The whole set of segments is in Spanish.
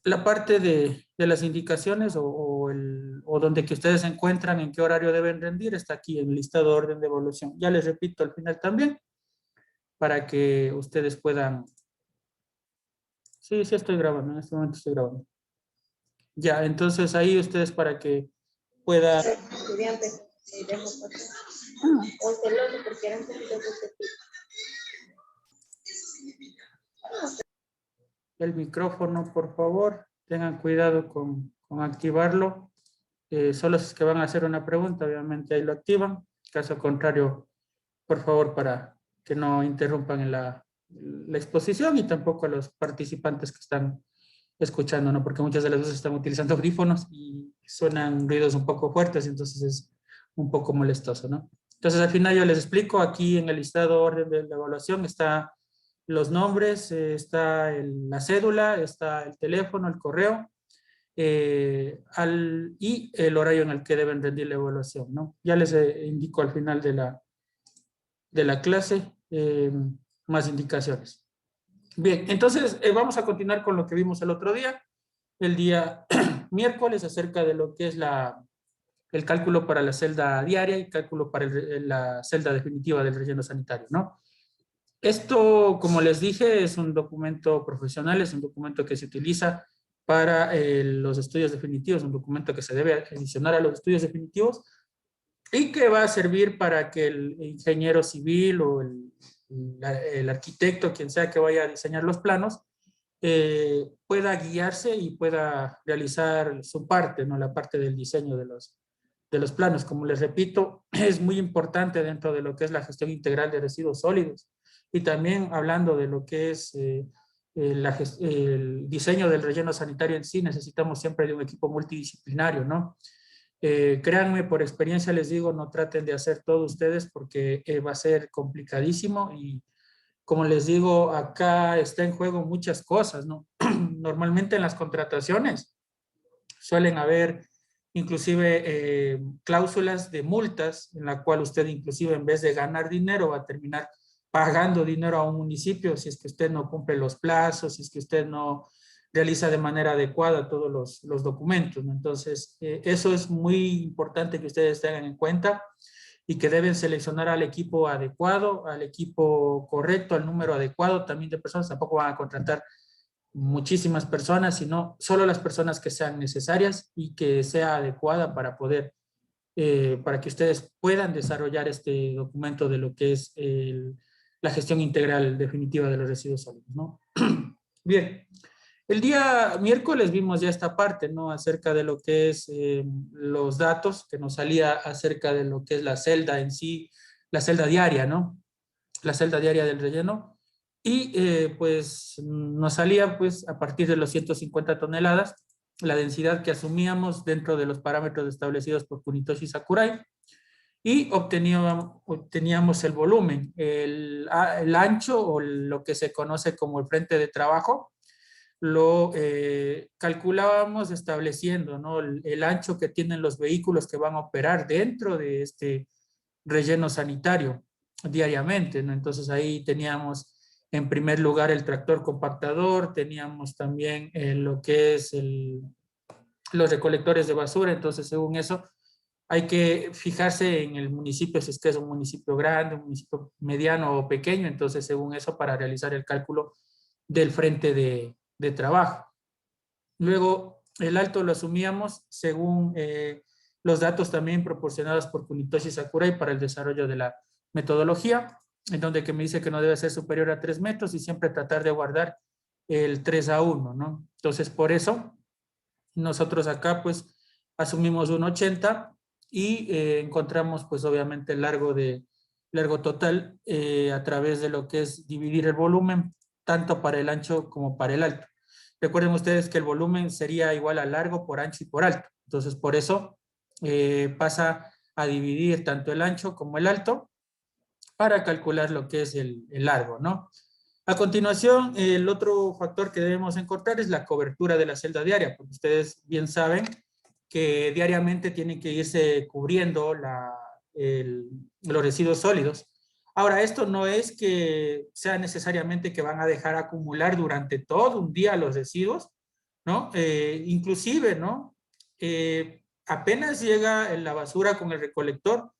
la parte de las indicaciones o donde que ustedes se encuentran, en qué horario deben rendir, está aquí en el listado de orden de evaluación. Ya les repito al final también, para que ustedes puedan... Sí, sí estoy grabando, en este momento estoy grabando. Ya, entonces ahí ustedes para que puedan... Estudiantes, dejo pasar. O celoso porque eran poquitos de El micrófono, por favor, tengan cuidado con activarlo. Solo si es que van a hacer una pregunta, obviamente ahí lo activan. Caso contrario, por favor, para que no interrumpan en la exposición y tampoco a los participantes que están escuchando, ¿no? Porque muchas de las veces están utilizando audífonos y suenan ruidos un poco fuertes, entonces es un poco molestoso, ¿no? Entonces, al final yo les explico, aquí en el listado orden de la evaluación está los nombres, está la cédula, está el teléfono, el correo, y el horario en el que deben rendir la evaluación, ¿no? Ya les indico al final de la clase más indicaciones. Bien, entonces vamos a continuar con lo que vimos el día miércoles, acerca de lo que es el cálculo para la celda diaria y cálculo para la celda definitiva del relleno sanitario, ¿no? Esto, como les dije, es un documento profesional, es un documento que se utiliza para los estudios definitivos, un documento que se debe adicionar a los estudios definitivos y que va a servir para que el ingeniero civil o el arquitecto, quien sea que vaya a diseñar los planos, pueda guiarse y pueda realizar su parte, ¿no? La parte del diseño de los planos. Como les repito, es muy importante dentro de lo que es la gestión integral de residuos sólidos y también hablando de lo que es el diseño del relleno sanitario en sí, necesitamos siempre de un equipo multidisciplinario, ¿no? Créanme, por experiencia les digo, no traten de hacer todo ustedes porque va a ser complicadísimo y como les digo, acá está en juego muchas cosas, ¿no? Normalmente en las contrataciones suelen haber inclusive cláusulas de multas en la cual usted inclusive en vez de ganar dinero va a terminar pagando dinero a un municipio si es que usted no cumple los plazos, si es que usted no realiza de manera adecuada todos los documentos, ¿no? Entonces, eso es muy importante que ustedes tengan en cuenta y que deben seleccionar al equipo adecuado, al equipo correcto, al número adecuado también de personas. Tampoco van a contratar muchísimas personas, sino solo las personas que sean necesarias y que sea adecuada para poder, para que ustedes puedan desarrollar este documento de lo que es la gestión integral definitiva de los residuos sólidos, ¿no? Bien, el día miércoles vimos ya esta parte, ¿no? Acerca de lo que es los datos, que nos salía acerca de lo que es la celda en sí, la celda diaria, ¿no? La celda diaria del relleno. Y pues nos salía pues a partir de los 150 toneladas, la densidad que asumíamos dentro de los parámetros establecidos por Kunitoshi Sakurai y obteníamos el volumen, el ancho o lo que se conoce como el frente de trabajo, lo calculábamos estableciendo, ¿no? El ancho que tienen los vehículos que van a operar dentro de este relleno sanitario diariamente, ¿no? Entonces ahí teníamos en primer lugar el tractor compactador, teníamos también lo que es los recolectores de basura, entonces según eso hay que fijarse en el municipio, si es que es un municipio grande, un municipio mediano o pequeño, entonces según eso para realizar el cálculo del frente de trabajo. Luego, el alto lo asumíamos según los datos también proporcionados por Kunitoshi Sakurai para el desarrollo de la metodología, en donde que me dice que no debe ser superior a 3 metros y siempre tratar de guardar el 3:1, ¿no? Entonces, por eso, nosotros acá pues asumimos un 80 y encontramos pues obviamente el largo total a través de lo que es dividir el volumen tanto para el ancho como para el alto. Recuerden ustedes que el volumen sería igual a largo por ancho y por alto. Entonces, por eso pasa a dividir tanto el ancho como el alto para calcular lo que es el largo, ¿no? A continuación, el otro factor que debemos encontrar es la cobertura de la celda diaria, porque ustedes bien saben que diariamente tienen que irse cubriendo los residuos sólidos. Ahora, esto no es que sea necesariamente que van a dejar acumular durante todo un día los residuos, ¿no? Inclusive, ¿no? Apenas llega la basura con el recolector,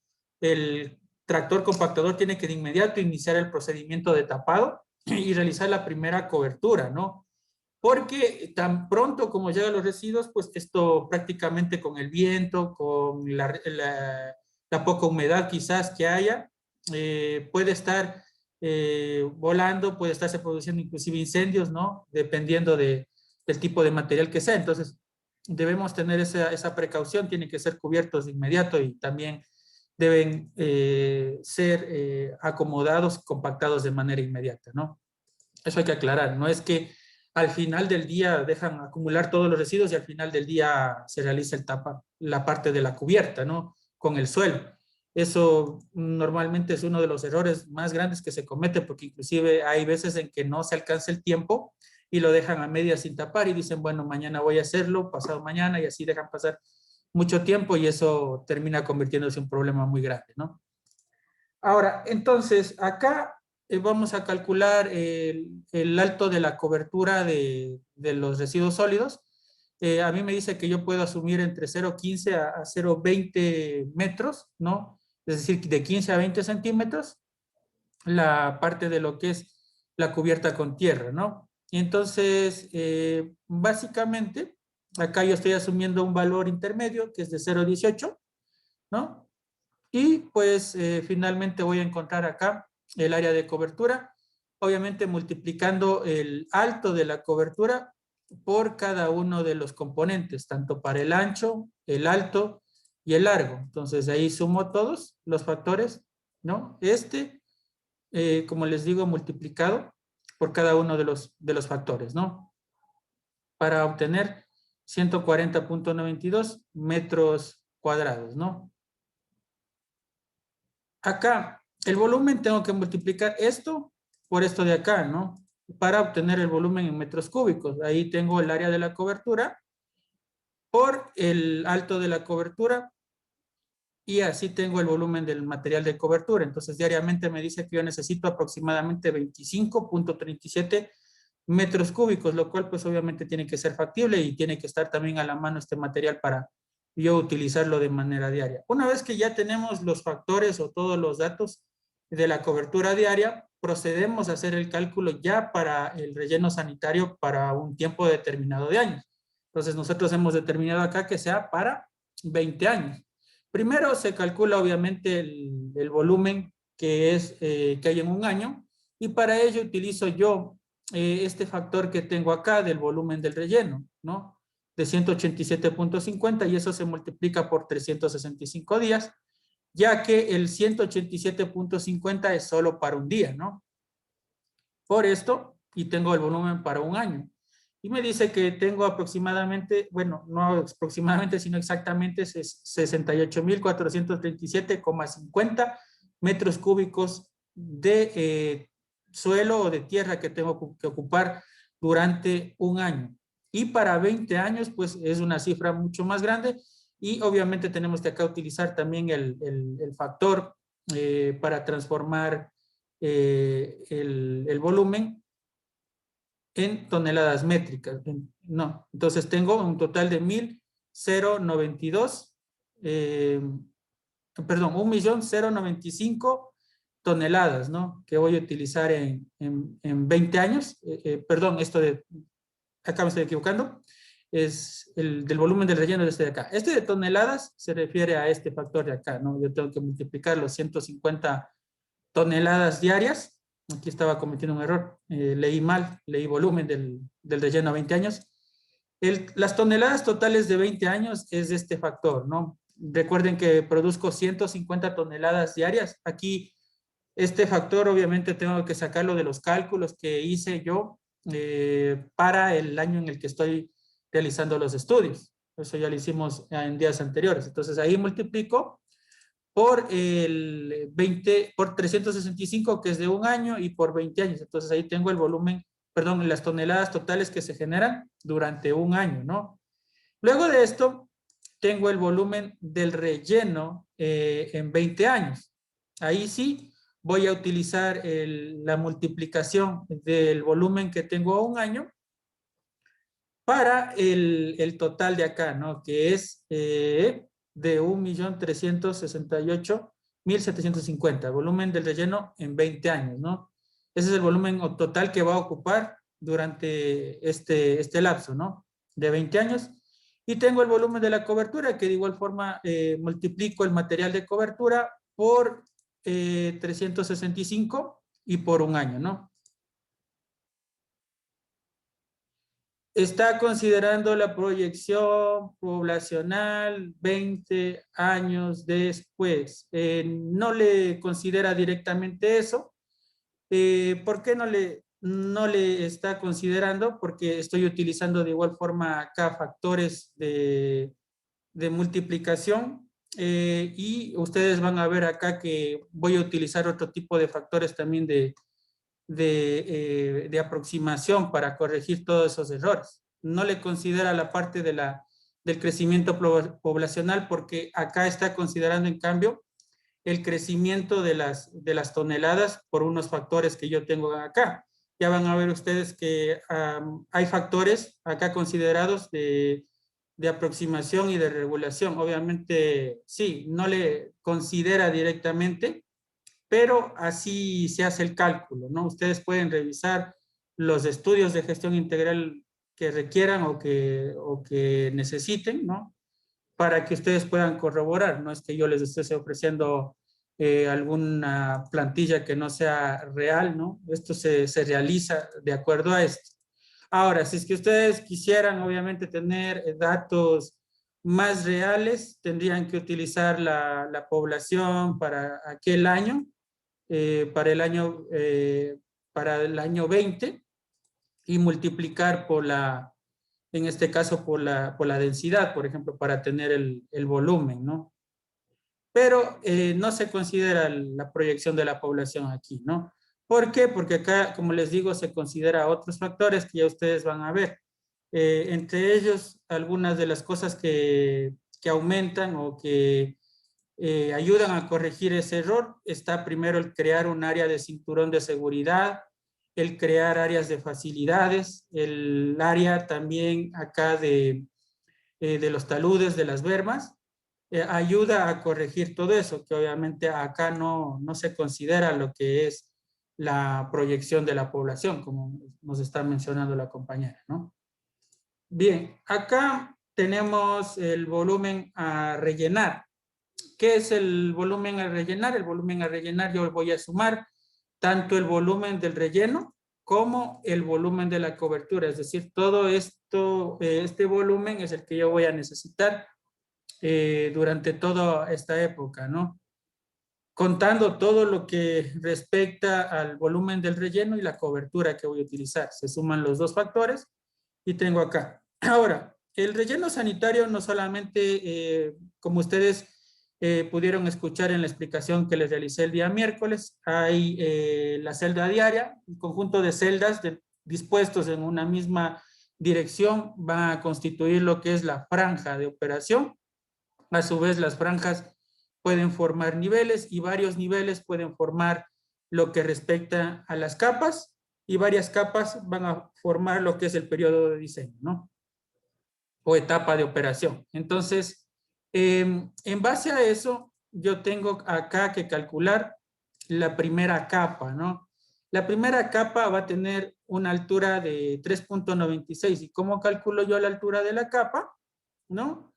el tractor compactador tiene que de inmediato iniciar el procedimiento de tapado y realizar la primera cobertura, ¿no? Porque tan pronto como llegan los residuos, pues esto prácticamente con el viento, con la poca humedad quizás que haya, puede estar volando, puede estarse produciendo inclusive incendios, ¿no? Dependiendo del tipo de material que sea. Entonces, debemos tener esa precaución, tienen que ser cubiertos de inmediato y también deben ser acomodados, compactados de manera inmediata, ¿no? Eso hay que aclarar, no es que al final del día dejan acumular todos los residuos y al final del día se realiza la parte de la cubierta, ¿no? Con el suelo. Eso normalmente es uno de los errores más grandes que se comete porque inclusive hay veces en que no se alcanza el tiempo y lo dejan a medias sin tapar y dicen, bueno, mañana voy a hacerlo, pasado mañana y así dejan pasar mucho tiempo y eso termina convirtiéndose en un problema muy grande, ¿no? Ahora, entonces, acá vamos a calcular el alto de la cobertura de los residuos sólidos. A mí me dice que yo puedo asumir entre 0,15 a 0,20 metros, ¿no? Es decir, de 15 a 20 centímetros, la parte de lo que es la cubierta con tierra, ¿no? Y entonces, básicamente, acá yo estoy asumiendo un valor intermedio que es de 0,18, ¿no? Y pues finalmente voy a encontrar acá el área de cobertura, obviamente multiplicando el alto de la cobertura por cada uno de los componentes, tanto para el ancho, el alto y el largo. Entonces ahí sumo todos los factores, ¿no? Como les digo, multiplicado por cada uno de los factores, ¿no? Para obtener 140,92 metros cuadrados, ¿no? Acá, el volumen tengo que multiplicar esto por esto de acá, ¿no? Para obtener el volumen en metros cúbicos. Ahí tengo el área de la cobertura por el alto de la cobertura y así tengo el volumen del material de cobertura. Entonces, diariamente me dice que yo necesito aproximadamente 25,37 metros cúbicos, lo cual pues obviamente tiene que ser factible y tiene que estar también a la mano este material para yo utilizarlo de manera diaria. Una vez que ya tenemos los factores o todos los datos de la cobertura diaria, procedemos a hacer el cálculo ya para el relleno sanitario para un tiempo determinado de años. Entonces nosotros hemos determinado acá que sea para 20 años. Primero se calcula obviamente el volumen que hay en un año y para ello utilizo yo este factor que tengo acá del volumen del relleno, ¿no? De 187,50 y eso se multiplica por 365 días, ya que el 187,50 es solo para un día, ¿no? Por esto, y tengo el volumen para un año. Y me dice que tengo aproximadamente, bueno, no aproximadamente, sino exactamente 68,437,50 metros cúbicos de suelo o de tierra que tengo que ocupar durante un año. Y para 20 años, pues es una cifra mucho más grande. Y obviamente tenemos que acá utilizar también el factor para transformar el volumen en toneladas métricas. No, entonces tengo un total de 1,092, perdón, 1,095 toneladas, ¿no? Que voy a utilizar en 20 años. Perdón, acá me estoy equivocando. Es el del volumen del relleno de este de acá. Este de toneladas se refiere a este factor de acá, ¿no? Yo tengo que multiplicar los 150 toneladas diarias. Aquí estaba cometiendo un error. Leí mal, leí volumen del relleno a 20 años. Las toneladas totales de 20 años es de este factor, ¿no? Recuerden que produzco 150 toneladas diarias. Aquí este factor obviamente tengo que sacarlo de los cálculos que hice yo para el año en el que estoy realizando los estudios. Eso ya lo hicimos en días anteriores. Entonces ahí multiplico por por 365, que es de un año, y por 20 años. Entonces ahí tengo el volumen, perdón, las toneladas totales que se generan durante un año, ¿no? Luego de esto, tengo el volumen del relleno en 20 años. Ahí sí voy a utilizar la multiplicación del volumen que tengo a un año para el total de acá, ¿no? Que es de 1.368.750, volumen del relleno en 20 años, ¿no? Ese es el volumen total que va a ocupar durante este lapso, ¿no? De 20 años. Y tengo el volumen de la cobertura, que de igual forma multiplico el material de cobertura por 365 y por un año, ¿no? Está considerando la proyección poblacional 20 años después. No le considera directamente eso. ¿Por qué no le está considerando? Porque estoy utilizando de igual forma acá factores de multiplicación y ustedes van a ver acá que voy a utilizar otro tipo de factores también de aproximación para corregir todos esos errores. No le considera la parte del crecimiento poblacional porque acá está considerando en cambio el crecimiento de las toneladas por unos factores que yo tengo acá. Ya van a ver ustedes que hay factores acá considerados de aproximación y de regulación. Obviamente, sí, no le considera directamente, pero así se hace el cálculo, ¿no? Ustedes pueden revisar los estudios de gestión integral que requieran o que necesiten, ¿no? Para que ustedes puedan corroborar, no es que yo les esté ofreciendo alguna plantilla que no sea real, ¿no? Esto se realiza de acuerdo a esto. Ahora, si es que ustedes quisieran, obviamente, tener datos más reales, tendrían que utilizar la población para aquel año, eh, para el año, eh, para el año 20 y multiplicar en este caso, por la densidad, por ejemplo, para tener el volumen, ¿no? Pero no se considera la proyección de la población aquí, ¿no? ¿Por qué? Porque acá, como les digo, se considera otros factores que ya ustedes van a ver. Entre ellos, algunas de las cosas que aumentan o que ayudan a corregir ese error está primero el crear un área de cinturón de seguridad, el crear áreas de facilidades, el área también acá de los taludes, de las bermas, ayuda a corregir todo eso, que obviamente acá no se considera lo que es la proyección de la población, como nos está mencionando la compañera, ¿no? Bien, acá tenemos el volumen a rellenar. ¿Qué es el volumen a rellenar? El volumen a rellenar yo voy a sumar tanto el volumen del relleno como el volumen de la cobertura. Es decir, todo esto, este volumen es el que yo voy a necesitar durante toda esta época, ¿no? Contando todo lo que respecta al volumen del relleno y la cobertura que voy a utilizar. Se suman los dos factores y tengo acá. Ahora, el relleno sanitario no solamente, como ustedes pudieron escuchar en la explicación que les realicé el día miércoles, hay la celda diaria, un conjunto de celdas dispuestos en una misma dirección van a constituir lo que es la franja de operación. A su vez, las franjas pueden formar niveles y varios niveles pueden formar lo que respecta a las capas y varias capas van a formar lo que es el periodo de diseño, ¿no? O etapa de operación. Entonces, en base a eso, yo tengo acá que calcular la primera capa, ¿no? La primera capa va a tener una altura de 3.96. ¿Y cómo calculo yo la altura de la capa? ¿No?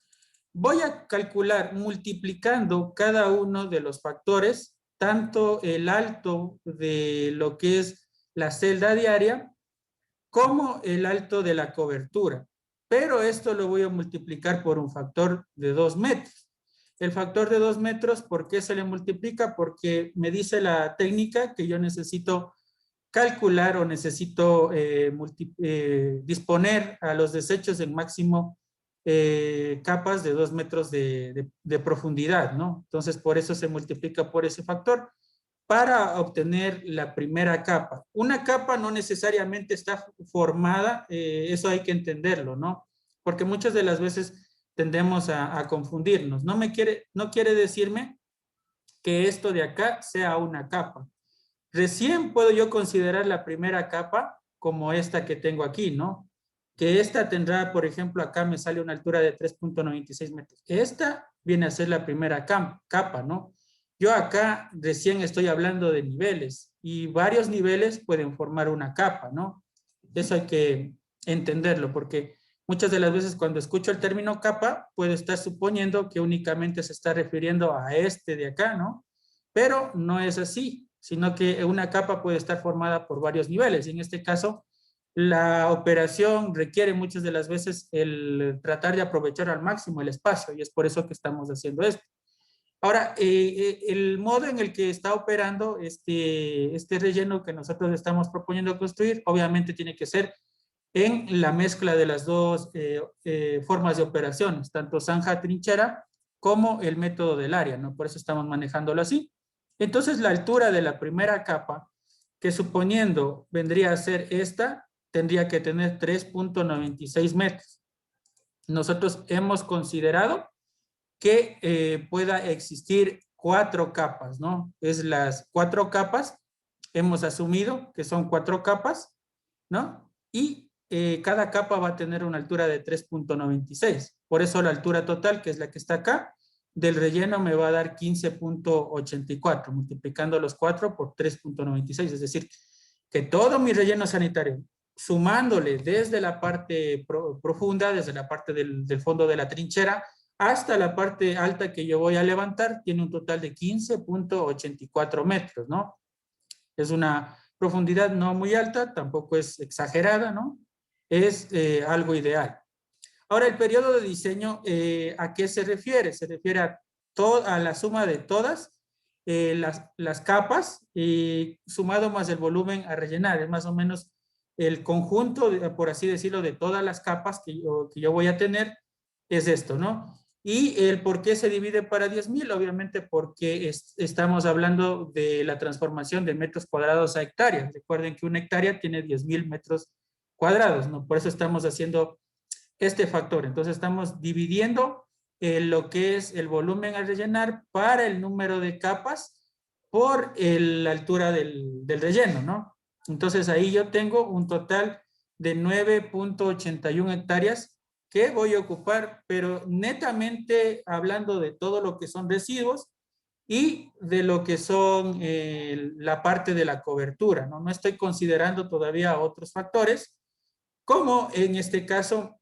Voy a calcular multiplicando cada uno de los factores, tanto el alto de lo que es la celda diaria, como el alto de la cobertura. Pero esto lo voy a multiplicar por un factor de 2 metros. El factor de 2 metros, ¿por qué se le multiplica? Porque me dice la técnica que yo necesito calcular o necesito disponer a los desechos en máximo capas de 2 metros de profundidad, ¿no? Entonces, por eso se multiplica por ese factor para obtener la primera capa. Una capa no necesariamente está formada, eso hay que entenderlo, ¿no? Porque muchas de las veces tendemos a confundirnos. No quiere decirme que esto de acá sea una capa. Recién puedo yo considerar la primera capa como esta que tengo aquí, ¿no? que esta tendrá, por ejemplo, acá me sale una altura de 3.96 metros. Esta viene a ser la primera capa, ¿no? Yo acá recién estoy hablando de niveles y varios niveles pueden formar una capa, ¿no? Eso hay que entenderlo porque muchas de las veces cuando escucho el término capa, puedo estar suponiendo que únicamente se está refiriendo a este de acá, ¿no? Pero no es así, sino que una capa puede estar formada por varios niveles. Y en este caso, la operación requiere muchas de las veces el tratar de aprovechar al máximo el espacio y es por eso que estamos haciendo esto. Ahora, el modo en el que está operando este relleno que nosotros estamos proponiendo construir, obviamente tiene que ser en la mezcla de las dos formas de operaciones, tanto zanja trinchera como el método del área, ¿no? Por eso estamos manejándolo así. Entonces, la altura de la primera capa, que suponiendo vendría a ser esta, tendría que tener 3.96 metros. Nosotros hemos considerado que pueda existir 4 capas, ¿no? Es las 4 capas, hemos asumido que son 4 capas, ¿no? Y cada capa va a tener una altura de 3.96. Por eso la altura total, que es la que está acá, del relleno me va a dar 15.84, multiplicando los 4 por 3.96. Es decir, que todo mi relleno sanitario, sumándole desde la parte profunda, desde la parte del fondo de la trinchera, hasta la parte alta que yo voy a levantar, tiene un total de 15.84 metros, ¿no? Es una profundidad no muy alta, tampoco es exagerada, ¿no? Es algo ideal. Ahora, el periodo de diseño, ¿a qué se refiere? Se refiere a la suma de todas las capas, sumado más el volumen a rellenar. Es más o menos el conjunto, por así decirlo, de todas las capas que yo voy a tener, es esto, ¿no? Y el por qué se divide para 10.000, obviamente porque estamos hablando de la transformación de metros cuadrados a hectáreas. Recuerden que una hectárea tiene 10.000 metros cuadrados, ¿no? Por eso estamos haciendo este factor. Entonces estamos dividiendo lo que es el volumen a rellenar para el número de capas por la altura del relleno, ¿no? Entonces ahí yo tengo un total de 9.81 hectáreas que voy a ocupar, pero netamente hablando de todo lo que son residuos y de lo que son la parte de la cobertura, ¿no? No estoy considerando todavía otros factores, como en este caso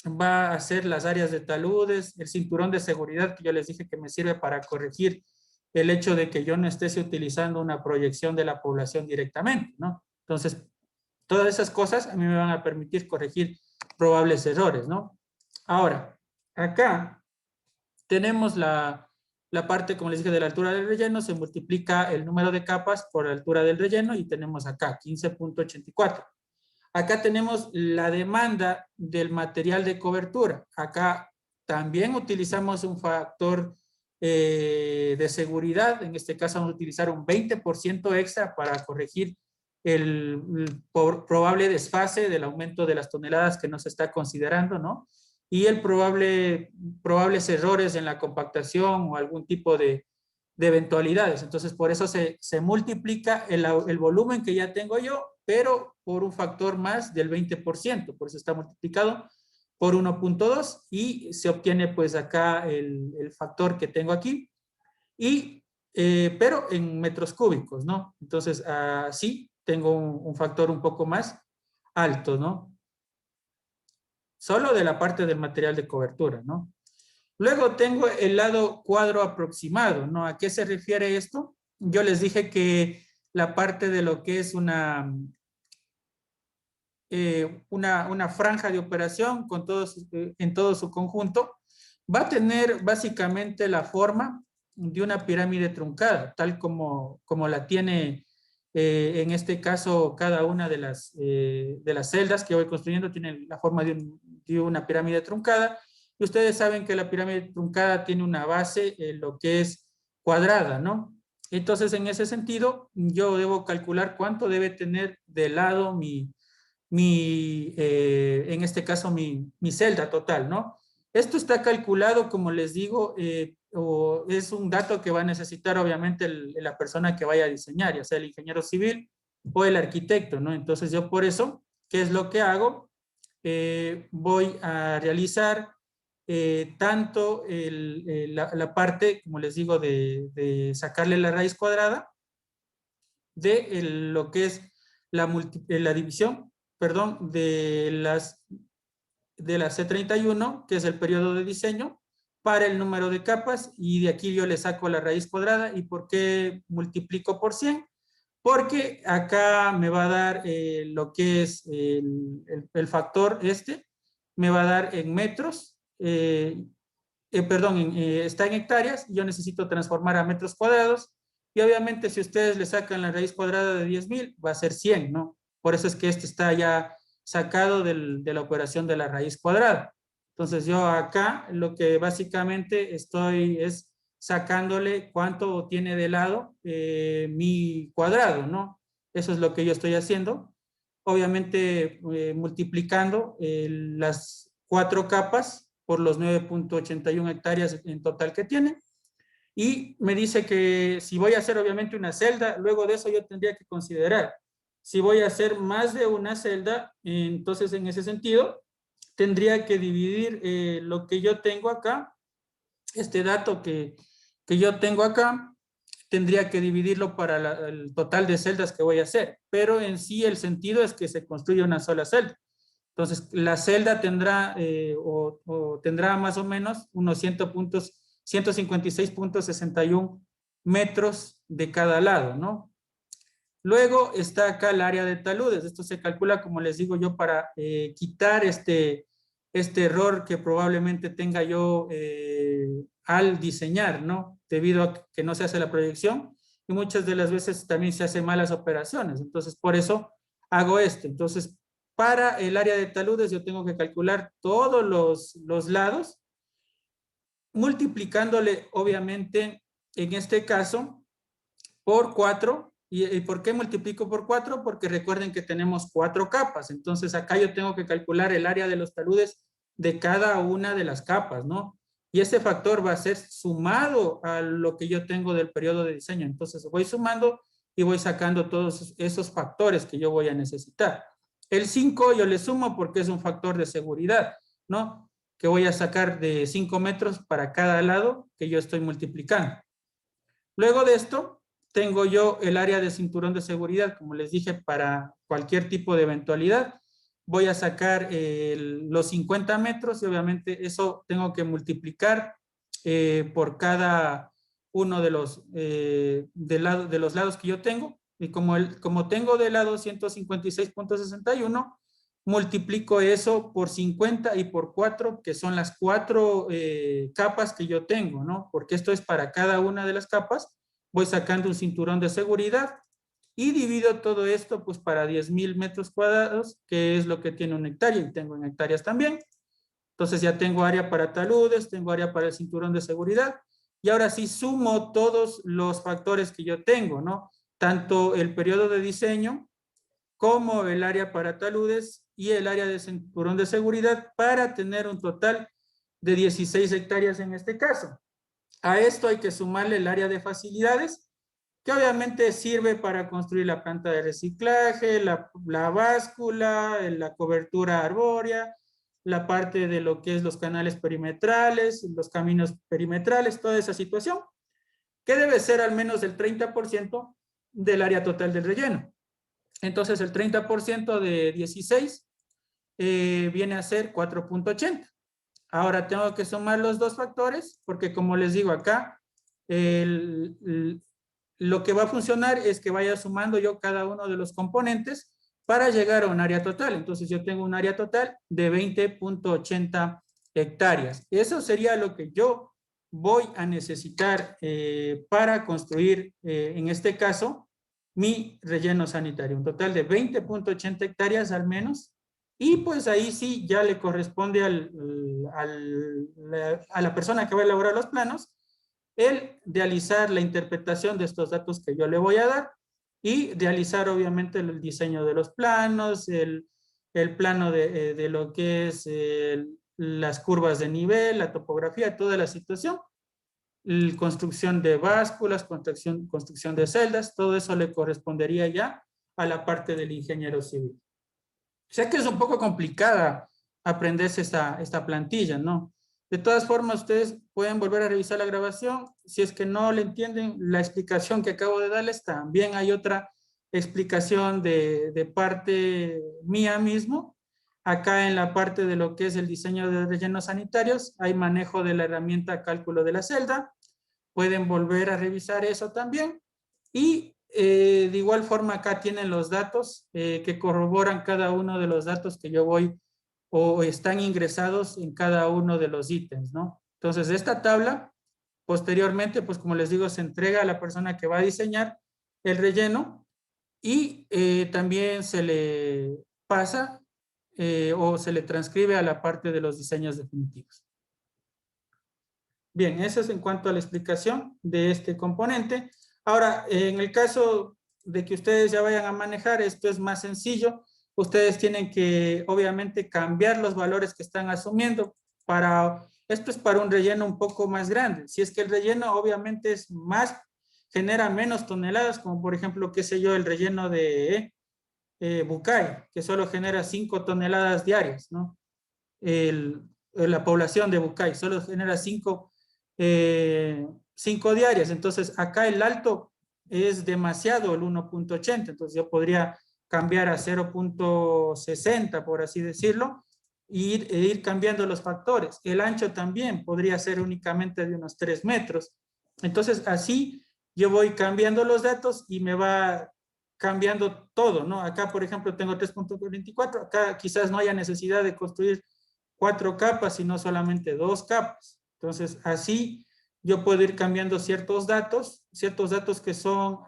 va a ser las áreas de taludes, el cinturón de seguridad que yo les dije que me sirve para corregir el hecho de que yo no esté utilizando una proyección de la población directamente, ¿no? Entonces, todas esas cosas a mí me van a permitir corregir probables errores, ¿no? Ahora, acá tenemos la parte, como les dije, de la altura del relleno, se multiplica el número de capas por la altura del relleno y tenemos acá 15.84. Acá tenemos la demanda del material de cobertura. Acá también utilizamos un factor de seguridad. En este caso vamos a utilizar un 20% extra para corregir el probable desfase del aumento de las toneladas que no se está considerando, ¿no? Y el probables errores en la compactación o algún tipo de eventualidades. Entonces, por eso se multiplica el volumen que ya tengo yo, pero por un factor más del 20%. Por eso está multiplicado por 1.2 y se obtiene pues acá el factor que tengo aquí, pero en metros cúbicos, ¿no? Entonces, así tengo un factor un poco más alto, ¿no? Solo de la parte del material de cobertura, ¿no? Luego tengo el lado cuadro aproximado, ¿no? ¿A qué se refiere esto? Yo les dije que la parte de lo que es una franja de operación con en todo su conjunto va a tener básicamente la forma de una pirámide truncada, tal como la tiene en este caso cada una de las celdas que voy construyendo tiene la forma de una pirámide truncada. Y ustedes saben que la pirámide truncada tiene una base, lo que es cuadrada, ¿no? Entonces, en ese sentido, yo debo calcular cuánto debe tener de lado en este caso, mi celda total, ¿no? Esto está calculado, como les digo, o es un dato que va a necesitar, obviamente, la persona que vaya a diseñar, ya sea el ingeniero civil o el arquitecto, ¿no? Entonces, yo por eso, ¿qué es lo que hago? voy a realizar tanto la parte, como les digo, de sacarle la raíz cuadrada de lo que es la división, perdón, de la C31, que es el periodo de diseño, para el número de capas, y de aquí yo le saco la raíz cuadrada. ¿Y por qué multiplico por 100? Porque acá me va a dar lo que es factor me va a dar en metros, perdón, está en hectáreas, yo necesito transformar a metros cuadrados, y obviamente si ustedes le sacan la raíz cuadrada de 10.000, va a ser 100, ¿no? Por eso es que este está ya sacado de la operación de la raíz cuadrada. Entonces yo acá lo que básicamente estoy es sacándole cuánto tiene de lado mi cuadrado, ¿no? Eso es lo que yo estoy haciendo. Obviamente multiplicando las 4 capas por los 9.81 hectáreas en total que tiene. Y me dice que si voy a hacer obviamente una celda, luego de eso yo tendría que considerar si voy a hacer más de una celda. Entonces en ese sentido tendría que dividir lo que yo tengo acá, este dato que yo tengo acá, tendría que dividirlo para el total de celdas que voy a hacer, pero en sí el sentido es que se construye una sola celda. Entonces, la celda tendrá o tendrá más o menos unos 156.61 metros de cada lado, ¿no? Luego está acá el área de taludes. Esto se calcula, como les digo yo, para quitar este error que probablemente tenga yo al diseñar, ¿no? Debido a que no se hace la proyección y muchas de las veces también se hacen malas operaciones. Entonces, por eso hago esto. Entonces, para el área de taludes yo tengo que calcular todos los lados, multiplicándole, obviamente, en este caso, por 4. ¿Y por qué multiplico por 4? Porque recuerden que tenemos 4 capas. Entonces, acá yo tengo que calcular el área de los taludes de cada una de las capas, ¿no? Y ese factor va a ser sumado a lo que yo tengo del periodo de diseño. Entonces, voy sumando y voy sacando todos esos factores que yo voy a necesitar. El 5 yo le sumo porque es un factor de seguridad, ¿no? Que voy a sacar de 5 metros para cada lado que yo estoy multiplicando. Luego de esto, tengo yo el área de cinturón de seguridad, como les dije, para cualquier tipo de eventualidad. Voy a sacar los 50 metros y obviamente eso tengo que multiplicar por cada uno de los lados que yo tengo. Y como tengo de lado 156.61, multiplico eso por 50 y por 4, que son las 4 capas que yo tengo, ¿no? Porque esto es para cada una de las capas. Voy sacando un cinturón de seguridad y divido todo esto pues para 10.000 metros cuadrados, que es lo que tiene una hectárea, y tengo en hectáreas también. Entonces ya tengo área para taludes, tengo área para el cinturón de seguridad, y ahora sí sumo todos los factores que yo tengo, ¿no? Tanto el periodo de diseño como el área para taludes y el área de cinturón de seguridad, para tener un total de 16 hectáreas en este caso. A esto hay que sumarle el área de facilidades, que obviamente sirve para construir la planta de reciclaje, la báscula, la cobertura arbórea, la parte de lo que es los canales perimetrales, los caminos perimetrales, toda esa situación, que debe ser al menos el 30% del área total del relleno. Entonces el 30% de 16 viene a ser 4.80. Ahora tengo que sumar los dos factores, porque como les digo acá, lo que va a funcionar es que vaya sumando yo cada uno de los componentes para llegar a un área total. Entonces yo tengo un área total de 20.80 hectáreas. Eso sería lo que yo voy a necesitar para construir, en este caso, mi relleno sanitario. Un total de 20.80 hectáreas al menos. Y pues ahí sí ya le corresponde a la persona que va a elaborar los planos el realizar la interpretación de estos datos que yo le voy a dar y realizar obviamente el diseño de los planos, el plano de lo que es las curvas de nivel, la topografía, toda la situación, construcción de básculas, construcción de celdas, todo eso le correspondería ya a la parte del ingeniero civil. Sé que es un poco complicada aprenderse esta plantilla, ¿no? De todas formas, ustedes pueden volver a revisar la grabación. Si es que no le entienden la explicación que acabo de darles, también hay otra explicación de parte mía mismo. Acá en la parte de lo que es el diseño de rellenos sanitarios, hay manejo de la herramienta cálculo de la celda. Pueden volver a revisar eso también. Y de igual forma acá tienen los datos que corroboran cada uno de los datos que yo voy o están ingresados en cada uno de los ítems, ¿no? Entonces, esta tabla, posteriormente, pues como les digo, se entrega a la persona que va a diseñar el relleno y también se le pasa o se le transcribe a la parte de los diseños definitivos. Bien, eso es en cuanto a la explicación de este componente. Ahora, en el caso de que ustedes ya vayan a manejar, esto es más sencillo. Ustedes tienen que, obviamente, cambiar los valores que están asumiendo. Esto es para un relleno un poco más grande. Si es que el relleno, obviamente, es más, genera menos toneladas, como por ejemplo, qué sé yo, el relleno de Bucay, que solo genera 5 toneladas diarias, ¿no? La población de Bucay solo genera 5 diarias. Entonces, acá el alto es demasiado, el 1.80. Entonces, yo podría cambiar a 0.60, por así decirlo, e ir cambiando los factores. El ancho también podría ser únicamente de unos 3 metros. Entonces, así yo voy cambiando los datos y me va cambiando todo, ¿no? Acá, por ejemplo, tengo 3.44. Acá quizás no haya necesidad de construir 4 capas, sino solamente 2 capas. Entonces, así yo puedo ir cambiando ciertos datos que son,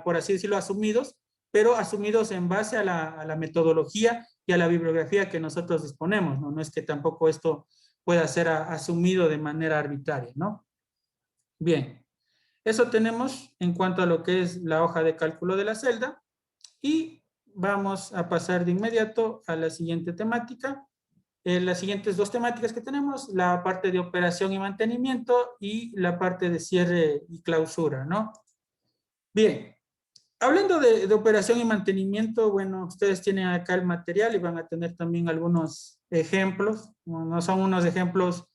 por así decirlo, asumidos, pero asumidos en base a la metodología y a la bibliografía que nosotros disponemos, ¿no? No es que tampoco esto pueda ser asumido de manera arbitraria, ¿no? Bien, eso tenemos en cuanto a lo que es la hoja de cálculo de la celda y vamos a pasar de inmediato a la siguiente temática. Las siguientes 2 temáticas que tenemos, la parte de operación y mantenimiento y la parte de cierre y clausura, ¿no? Bien, hablando de operación y mantenimiento, bueno, ustedes tienen acá el material y van a tener también algunos ejemplos. No son unos ejemplos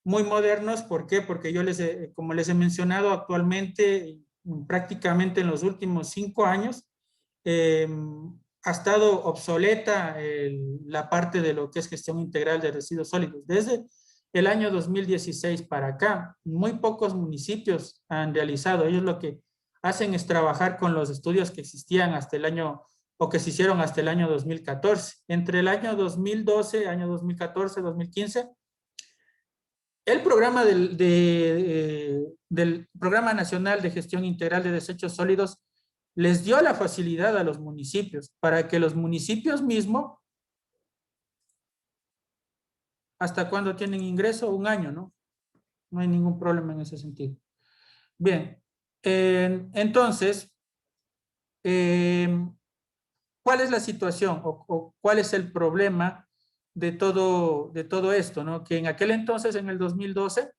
muy modernos. ¿Por qué? Porque yo como les he mencionado actualmente, prácticamente en los últimos 5 años, ha estado obsoleta la parte de lo que es gestión integral de residuos sólidos. Desde el año 2016 para acá, muy pocos municipios han realizado. Ellos lo que hacen es trabajar con los estudios que existían hasta el año, o que se hicieron hasta el año 2014. Entre el año 2012, año 2014, 2015, el programa del Programa Nacional de Gestión Integral de Desechos Sólidos les dio la facilidad a los municipios para que los municipios mismos, ¿hasta cuándo tienen ingreso? 1 año, ¿no? No hay ningún problema en ese sentido. Bien, entonces, ¿cuál es la situación o cuál es el problema de todo esto, ¿no? Que en aquel entonces, en el 2012,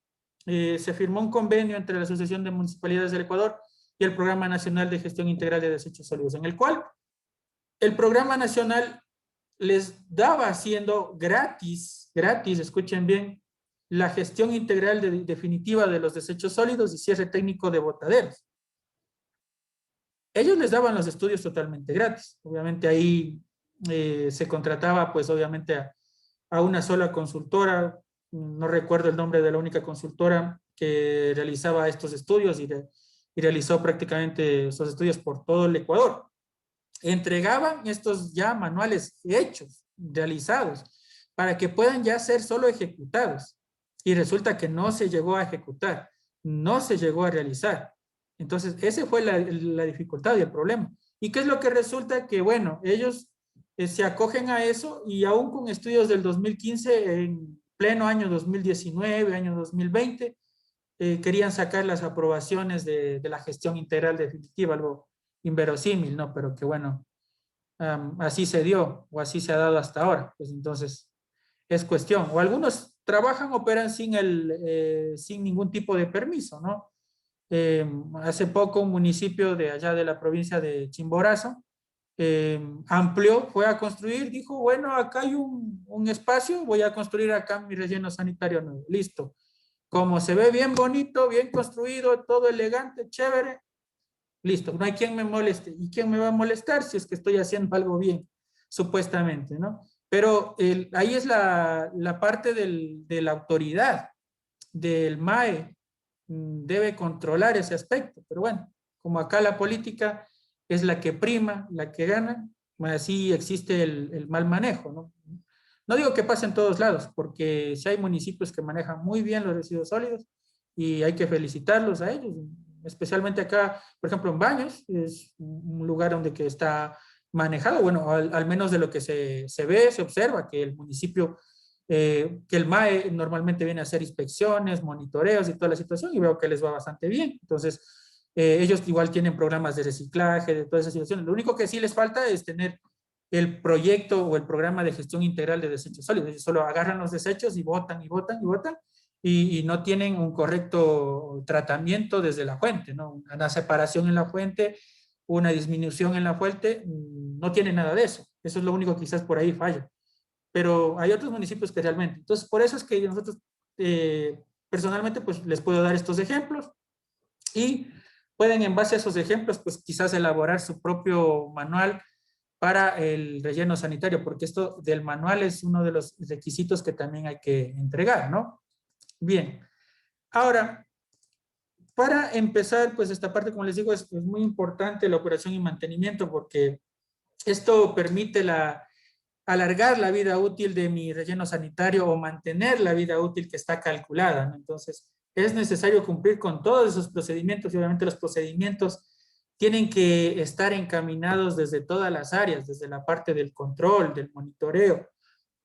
se firmó un convenio entre la Asociación de Municipalidades del Ecuador y el Programa Nacional de Gestión Integral de Desechos Sólidos, en el cual el Programa Nacional les daba haciendo gratis, escuchen bien, la gestión integral definitiva de los desechos sólidos y cierre técnico de botaderos. Ellos les daban los estudios totalmente gratis. Obviamente ahí se contrataba, pues obviamente a una sola consultora. No recuerdo el nombre de la única consultora que realizaba estos estudios y realizó prácticamente esos estudios por todo el Ecuador. Entregaban estos ya manuales hechos, realizados, para que puedan ya ser solo ejecutados. Y resulta que no se llegó a ejecutar, no se llegó a realizar. Entonces, esa fue la dificultad y el problema. ¿Y qué es lo que resulta? Que, bueno, ellos se acogen a eso y aún con estudios del 2015, en pleno año 2019, año 2020, querían sacar las aprobaciones de la gestión integral definitiva, algo inverosímil, ¿no? Pero que bueno, así se dio o así se ha dado hasta ahora. Pues entonces es cuestión. O algunos trabajan, operan sin ningún tipo de permiso, ¿no? Hace poco un municipio de allá de la provincia de Chimborazo amplió, fue a construir, dijo, bueno, acá hay un espacio, voy a construir acá mi relleno sanitario nuevo, listo. Como se ve bien bonito, bien construido, todo elegante, chévere, listo, no hay quien me moleste. ¿Y quién me va a molestar si es que estoy haciendo algo bien, supuestamente, ¿no? Pero ahí es la parte de la autoridad, del MAE, debe controlar ese aspecto. Pero bueno, como acá la política es la que prima, la que gana, así existe el mal manejo, ¿no? No digo que pase en todos lados, porque si hay municipios que manejan muy bien los residuos sólidos y hay que felicitarlos a ellos, especialmente acá, por ejemplo, en Baños, es un lugar donde que está manejado, bueno, al menos de lo que se ve, se observa que el municipio, que el MAE normalmente viene a hacer inspecciones, monitoreos y toda la situación y veo que les va bastante bien. Entonces, ellos igual tienen programas de reciclaje, de todas esas situaciones. Lo único que sí les falta es tener el proyecto o el programa de gestión integral de desechos sólidos. Ellos solo agarran los desechos y botan y botan y botan y no tienen un correcto tratamiento desde la fuente, ¿no? Una separación en la fuente, una disminución en la fuente, no tiene nada de eso. Eso es lo único que quizás por ahí falla. Pero hay otros municipios que realmente. Entonces, por eso es que nosotros personalmente pues les puedo dar estos ejemplos y pueden en base a esos ejemplos pues quizás elaborar su propio manual para el relleno sanitario, porque esto del manual es uno de los requisitos que también hay que entregar, ¿no? Bien, ahora, para empezar, pues esta parte, como les digo, es muy importante la operación y mantenimiento, porque esto permite alargar la vida útil de mi relleno sanitario o mantener la vida útil que está calculada, ¿no? Entonces, es necesario cumplir con todos esos procedimientos y obviamente los procedimientos tienen que estar encaminados desde todas las áreas, desde la parte del control, del monitoreo,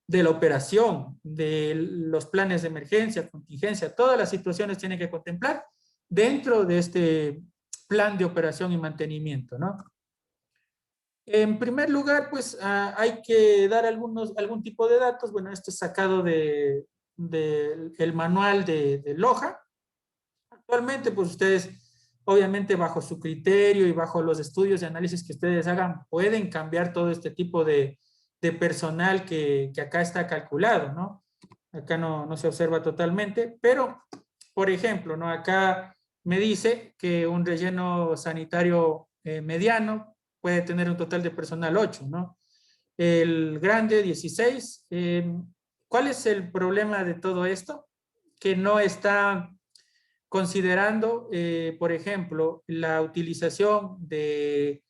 de la operación, de los planes de emergencia, contingencia, todas las situaciones tienen que contemplar dentro de este plan de operación y mantenimiento, ¿no? En primer lugar, pues hay que dar algún tipo de datos. Bueno, esto es sacado el manual de Loja. Actualmente, pues ustedes, obviamente bajo su criterio y bajo los estudios y análisis que ustedes hagan, pueden cambiar todo este tipo de personal que acá está calculado, ¿no? Acá no se observa totalmente, pero, por ejemplo, ¿no? Acá me dice que un relleno sanitario mediano puede tener un total de personal 8, ¿no? El grande 16. ¿Cuál es el problema de todo esto? Que no está considerando, por ejemplo, la utilización de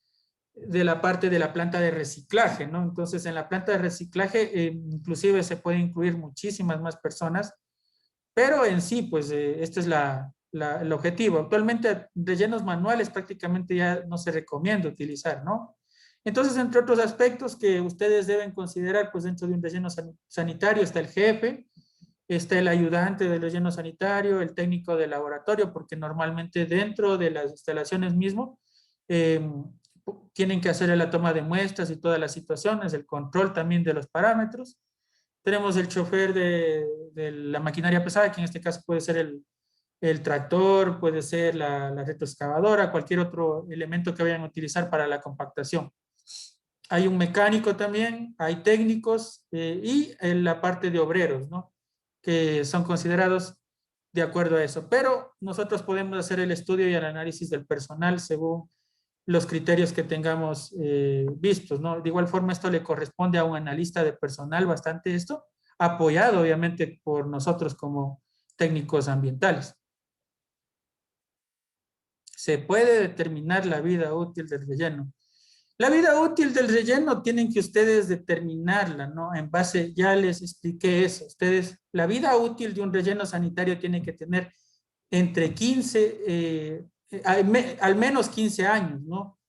la parte de la planta de reciclaje, ¿no? Entonces, en la planta de reciclaje, inclusive se puede incluir muchísimas más personas, pero en sí, pues, este es el objetivo. Actualmente, rellenos manuales prácticamente ya no se recomienda utilizar, ¿no? Entonces, entre otros aspectos que ustedes deben considerar, pues, dentro de un relleno sanitario está el jefe, está el ayudante del relleno sanitario, el técnico de laboratorio, porque normalmente dentro de las instalaciones mismo tienen que hacer la toma de muestras y todas las situaciones, el control también de los parámetros. Tenemos el chofer de la maquinaria pesada, que en este caso puede ser el tractor, puede ser la retroexcavadora, cualquier otro elemento que vayan a utilizar para la compactación. Hay un mecánico también, hay técnicos y en la parte de obreros, ¿no? Que son considerados de acuerdo a eso. Pero nosotros podemos hacer el estudio y el análisis del personal según los criterios que tengamos vistos, ¿no? De igual forma, esto le corresponde a un analista de personal bastante apoyado obviamente por nosotros como técnicos ambientales. Se puede determinar la vida útil del relleno. La vida útil del relleno tienen que ustedes determinarla, ¿no? En base, ya les expliqué eso. Ustedes, la vida útil de un relleno sanitario tiene que tener entre 15, al menos 15 años, ¿no?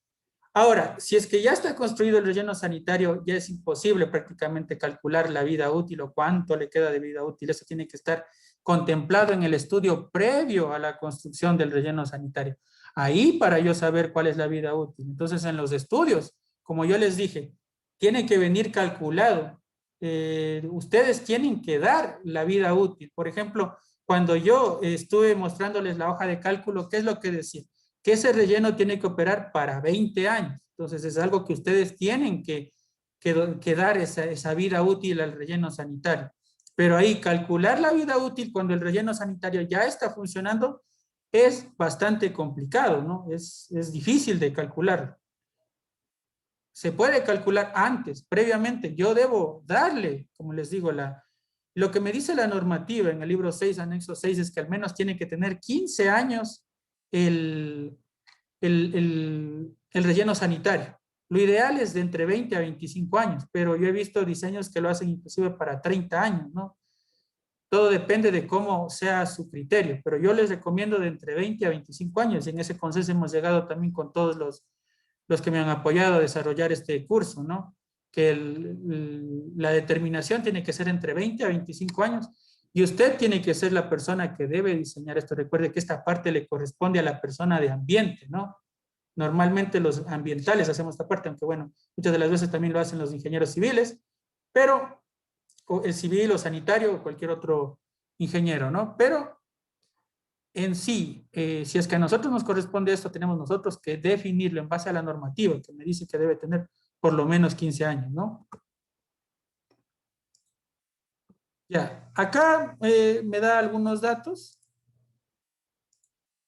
Ahora, si es que ya está construido el relleno sanitario, ya es imposible prácticamente calcular la vida útil o cuánto le queda de vida útil. Eso tiene que estar contemplado en el estudio previo a la construcción del relleno sanitario. Ahí para yo saber cuál es la vida útil. Entonces, en los estudios, como yo les dije, tiene que venir calculado. Ustedes tienen que dar la vida útil. Por ejemplo, cuando yo estuve mostrándoles la hoja de cálculo, ¿qué es lo que decía? Que ese relleno tiene que operar para 20 años. Entonces es algo que ustedes tienen que dar esa vida útil al relleno sanitario. Pero ahí calcular la vida útil cuando el relleno sanitario ya está funcionando es bastante complicado, ¿no? Es difícil de calcular. Se puede calcular antes, previamente. Yo debo darle, como les digo, lo que me dice la normativa en el libro 6, anexo 6, es que al menos tiene que tener 15 años el relleno sanitario. Lo ideal es de entre 20 a 25 años, pero yo he visto diseños que lo hacen inclusive para 30 años, ¿no? Todo depende de cómo sea su criterio, pero yo les recomiendo de entre 20 a 25 años. Y en ese consenso hemos llegado también con todos los que me han apoyado a desarrollar este curso, ¿no? Que la determinación tiene que ser entre 20 a 25 años y usted tiene que ser la persona que debe diseñar esto. Recuerde que esta parte le corresponde a la persona de ambiente, ¿no? Normalmente los ambientales hacemos esta parte, aunque bueno, muchas de las veces también lo hacen los ingenieros civiles, pero el civil o sanitario o cualquier otro ingeniero, ¿no? Pero en sí, si es que a nosotros nos corresponde esto, tenemos nosotros que definirlo en base a la normativa, que me dice que debe tener por lo menos 15 años, ¿no? Ya, acá me da algunos datos,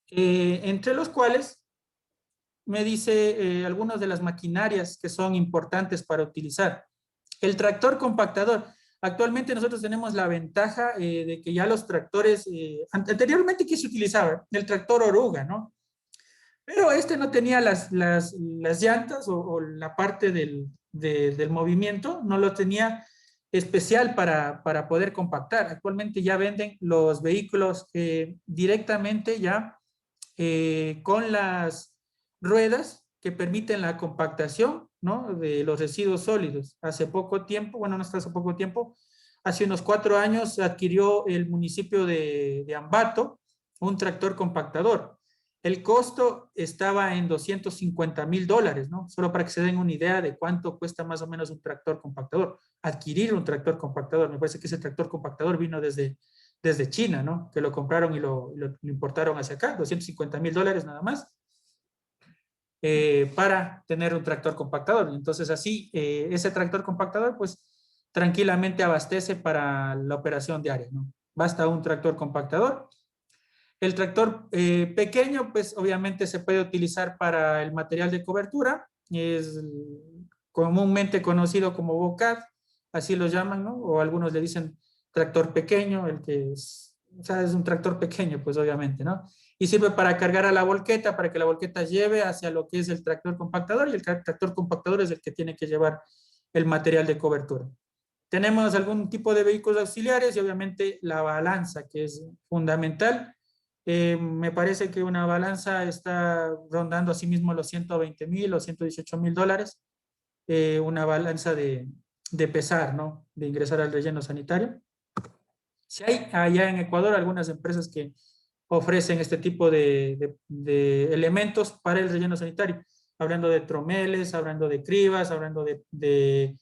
entre los cuales me dice algunas de las maquinarias que son importantes para utilizar. El tractor compactador. Actualmente nosotros tenemos la ventaja de que ya los tractores, anteriormente, ¿qué se utilizaba? El tractor oruga, ¿no? Pero este no tenía las llantas o la parte del movimiento, no lo tenía especial para poder compactar. Actualmente ya venden los vehículos directamente ya con las ruedas que permiten la compactación, ¿no? De los residuos sólidos. Hace poco tiempo, bueno, no hasta hace poco tiempo, hace unos 4 años adquirió el municipio de Ambato un tractor compactador. El costo estaba en $250,000, ¿no? Solo para que se den una idea de cuánto cuesta más o menos un tractor compactador. Adquirir un tractor compactador, me parece que ese tractor compactador vino desde China, ¿no? Que lo compraron y lo importaron hacia acá, $250,000 nada más, para tener un tractor compactador. Entonces así, ese tractor compactador, pues tranquilamente abastece para la operación diaria, ¿no? Basta un tractor compactador. El tractor pequeño, pues obviamente se puede utilizar para el material de cobertura, es comúnmente conocido como bocat, así lo llaman, ¿no? O algunos le dicen tractor pequeño, el que es, o sea, es un tractor pequeño, pues obviamente, ¿no? Y sirve para cargar a la volqueta, para que la volqueta lleve hacia lo que es el tractor compactador, y el tractor compactador es el que tiene que llevar el material de cobertura. Tenemos algún tipo de vehículos auxiliares y obviamente la balanza, que es fundamental. Me parece que una balanza está rondando así mismo los 120,000 o $118,000, una balanza de pesar, ¿no? De ingresar al relleno sanitario. Si hay allá en Ecuador algunas empresas que ofrecen este tipo de elementos para el relleno sanitario, hablando de tromeles, hablando de cribas, hablando de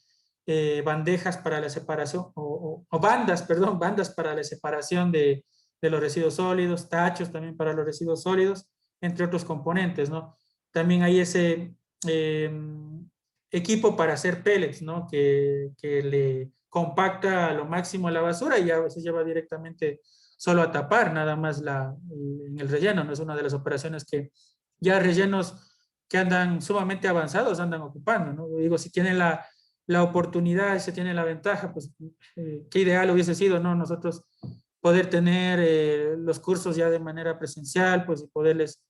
bandejas para la separación, o bandas, perdón, bandas para la separación de los residuos sólidos, tachos también para los residuos sólidos, entre otros componentes, ¿no? También hay ese equipo para hacer pellets, ¿no? Que le compacta a lo máximo la basura y ya se lleva directamente solo a tapar nada más en el relleno, no es una de las operaciones que ya rellenos que andan sumamente avanzados andan ocupando, ¿no? Digo, si tienen la oportunidad, si tienen la ventaja, pues qué ideal hubiese sido, ¿no? Nosotros poder tener los cursos ya de manera presencial, pues y poderles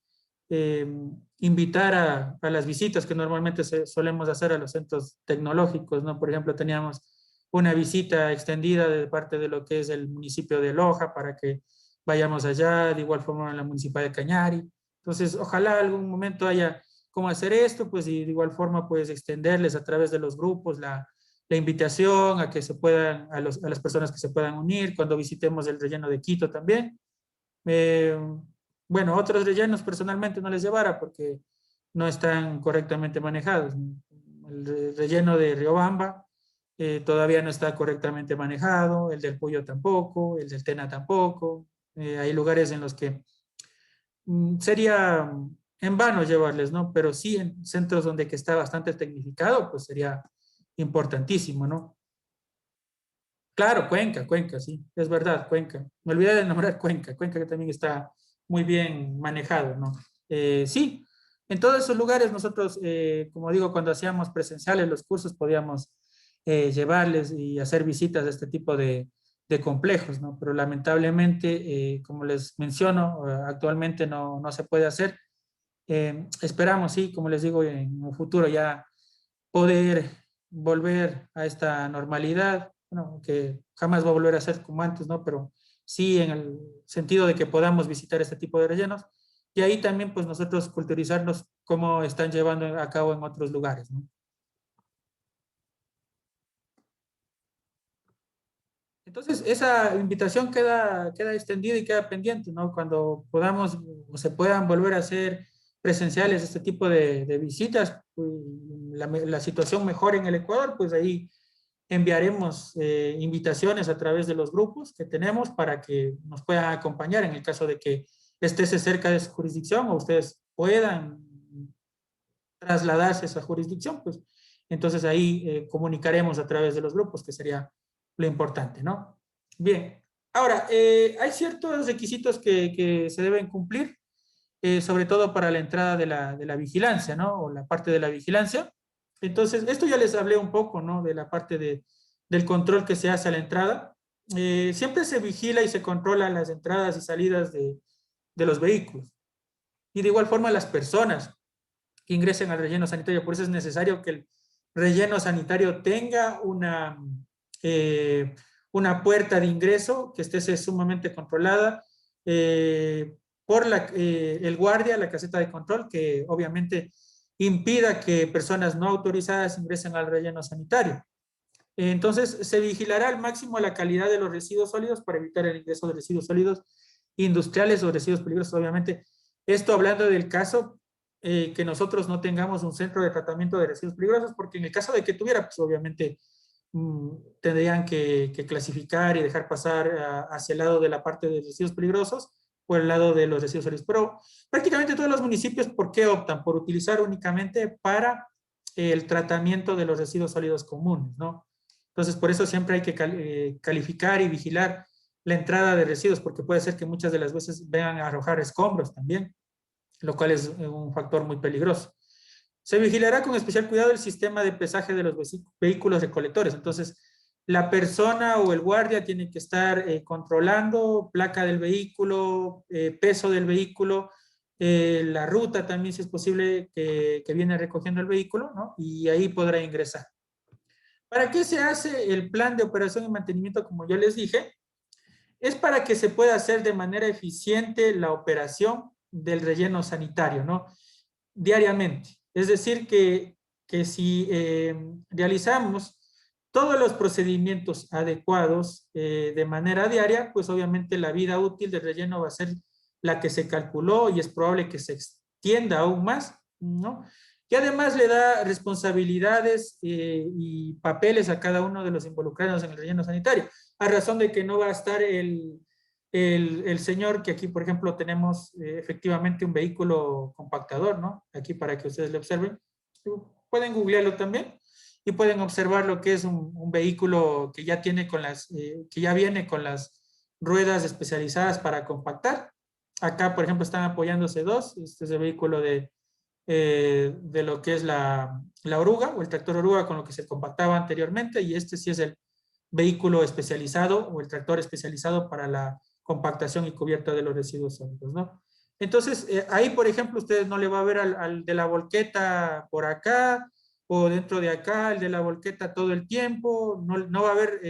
invitar a las visitas que normalmente solemos hacer a los centros tecnológicos, ¿no? Por ejemplo, teníamos una visita extendida de parte de lo que es el municipio de Loja para que vayamos allá, de igual forma en la municipalidad de Cañari. Entonces, ojalá algún momento haya cómo hacer esto, pues y de igual forma, pues extenderles a través de los grupos la invitación a que se puedan, a las personas que se puedan unir cuando visitemos el relleno de Quito también. Eh, bueno, otros rellenos personalmente no les llevara porque no están correctamente manejados. El relleno de Riobamba todavía no está correctamente manejado, el del Puyo tampoco, el del Tena tampoco. Hay lugares en los que sería en vano llevarles, ¿no? Pero sí en centros donde que está bastante tecnificado, pues sería importantísimo, ¿no? Claro, Cuenca, Cuenca, sí, es verdad, Cuenca. Me olvidé de nombrar Cuenca, Cuenca que también está muy bien manejado, ¿no? Sí, en todos esos lugares nosotros, como digo, cuando hacíamos presenciales los cursos, podíamos llevarles y hacer visitas de este tipo de complejos, ¿no? Pero lamentablemente, como les menciono, actualmente no se puede hacer. Esperamos, sí, como les digo, en un futuro ya poder volver a esta normalidad, bueno, que jamás va a volver a ser como antes, ¿no? Pero sí en el sentido de que podamos visitar este tipo de rellenos y ahí también pues nosotros culturizarnos cómo están llevando a cabo en otros lugares, ¿no? Entonces, esa invitación queda extendida y queda pendiente, ¿no? Cuando podamos o se puedan volver a hacer presenciales este tipo de visitas, pues, la situación mejore en el Ecuador, pues ahí enviaremos invitaciones a través de los grupos que tenemos para que nos puedan acompañar en el caso de que estés cerca de su jurisdicción o ustedes puedan trasladarse a esa jurisdicción, pues entonces ahí comunicaremos a través de los grupos, que sería lo importante, ¿no? Bien, ahora, hay ciertos requisitos que se deben cumplir, sobre todo para la entrada de la vigilancia, ¿no? O la parte de la vigilancia. Entonces, esto ya les hablé un poco, ¿no? De la parte del control que se hace a la entrada. Siempre se vigila y se controla las entradas y salidas de los vehículos. Y de igual forma las personas que ingresen al relleno sanitario. Por eso es necesario que el relleno sanitario tenga eh, una puerta de ingreso que esté sumamente controlada por el guardia, la caseta de control, que obviamente impida que personas no autorizadas ingresen al relleno sanitario. Entonces, se vigilará al máximo la calidad de los residuos sólidos para evitar el ingreso de residuos sólidos industriales o residuos peligrosos. Obviamente, esto hablando del caso que nosotros no tengamos un centro de tratamiento de residuos peligrosos, porque en el caso de que tuviera, pues obviamente tendrían que clasificar y dejar pasar hacia el lado de la parte de residuos peligrosos o el lado de los residuos sólidos. Pero prácticamente todos los municipios, ¿por qué optan? Por utilizar únicamente para el tratamiento de los residuos sólidos comunes, ¿no? Entonces, por eso siempre hay que calificar y vigilar la entrada de residuos, porque puede ser que muchas de las veces vengan a arrojar escombros también, lo cual es un factor muy peligroso. Se vigilará con especial cuidado el sistema de pesaje de los vehículos recolectores. Entonces, la persona o el guardia tiene que estar controlando placa del vehículo, peso del vehículo, la ruta también, si es posible, que viene recogiendo el vehículo, ¿no? Y ahí podrá ingresar. ¿Para qué se hace el plan de operación y mantenimiento? Como yo les dije, es para que se pueda hacer de manera eficiente la operación del relleno sanitario, ¿no? Diariamente. Es decir, que si realizamos todos los procedimientos adecuados de manera diaria, pues obviamente la vida útil del relleno va a ser la que se calculó y es probable que se extienda aún más, ¿no? Y además le da responsabilidades y papeles a cada uno de los involucrados en el relleno sanitario, a razón de que no va a estar el señor que aquí, por ejemplo, tenemos efectivamente un vehículo compactador, ¿no? Aquí para que ustedes le observen. Pueden googlearlo también y pueden observar lo que es un vehículo que ya tiene que ya viene con las ruedas especializadas para compactar. Acá, por ejemplo, están apoyándose dos. Este es el vehículo de lo que es la oruga o el tractor oruga con lo que se compactaba anteriormente y este sí es el vehículo especializado o el tractor especializado para la compactación y cubierta de los residuos sólidos, ¿no? Entonces, ahí, por ejemplo, ustedes no le va a ver al de la volqueta por acá o dentro de acá, el de la volqueta todo el tiempo, no va a haber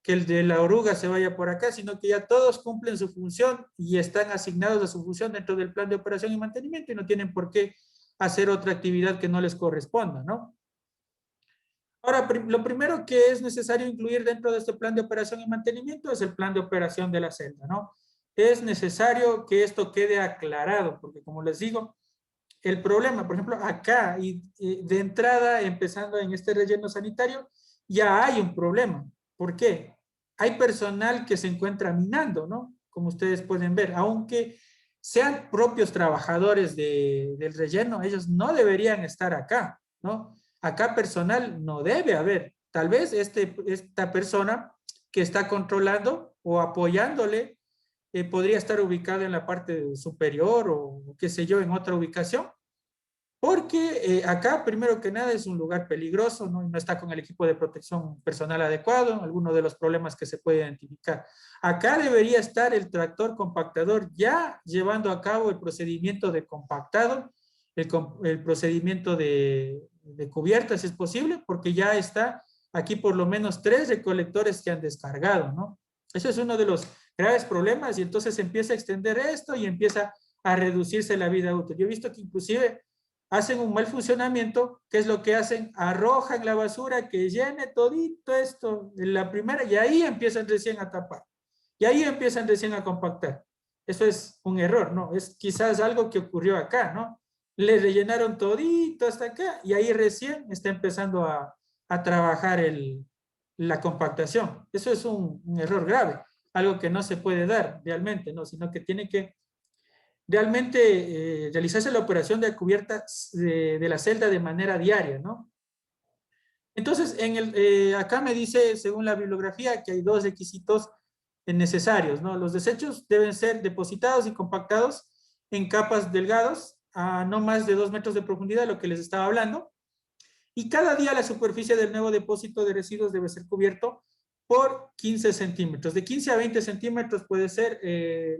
que el de la oruga se vaya por acá, sino que ya todos cumplen su función y están asignados a su función dentro del plan de operación y mantenimiento y no tienen por qué hacer otra actividad que no les corresponda, ¿no? Ahora, lo primero que es necesario incluir dentro de este plan de operación y mantenimiento es el plan de operación de la celda, ¿no? Es necesario que esto quede aclarado, porque como les digo, el problema, por ejemplo, acá y de entrada, empezando en este relleno sanitario, ya hay un problema. ¿Por qué? Hay personal que se encuentra minando, ¿no? Como ustedes pueden ver, aunque sean propios trabajadores del relleno, ellos no deberían estar acá, ¿no? Acá personal no debe haber. Tal vez esta persona que está controlando o apoyándole podría estar ubicada en la parte superior o qué sé yo, en otra ubicación, porque acá, primero que nada, es un lugar peligroso, ¿no? No está con el equipo de protección personal adecuado, algunos de los problemas que se puede identificar. Acá debería estar el tractor compactador ya llevando a cabo el procedimiento de compactado, el procedimiento de cubierta, si es posible, porque ya está aquí por lo menos 3 recolectores que han descargado, ¿no? Eso es uno de los graves problemas y entonces empieza a extender esto y empieza a reducirse la vida útil. Yo he visto que inclusive hacen un mal funcionamiento, ¿qué es lo que hacen? Arrojan la basura que llene todito esto en la primera y ahí empiezan recién a tapar. Y ahí empiezan recién a compactar. Eso es un error, ¿no? Es quizás algo que ocurrió acá, ¿no? Le rellenaron todito hasta acá y ahí recién está empezando a trabajar la compactación. Eso es un error grave, algo que no se puede dar realmente, ¿no? Sino que tiene que realmente realizarse la operación de cubierta de la celda de manera diaria, ¿no? Entonces, acá me dice, según la bibliografía, que hay 2 requisitos necesarios, ¿no? Los desechos deben ser depositados y compactados en capas delgadas a no más de 2 metros de profundidad, lo que les estaba hablando. Y cada día la superficie del nuevo depósito de residuos debe ser cubierto por 15 centímetros. De 15 a 20 centímetros puede ser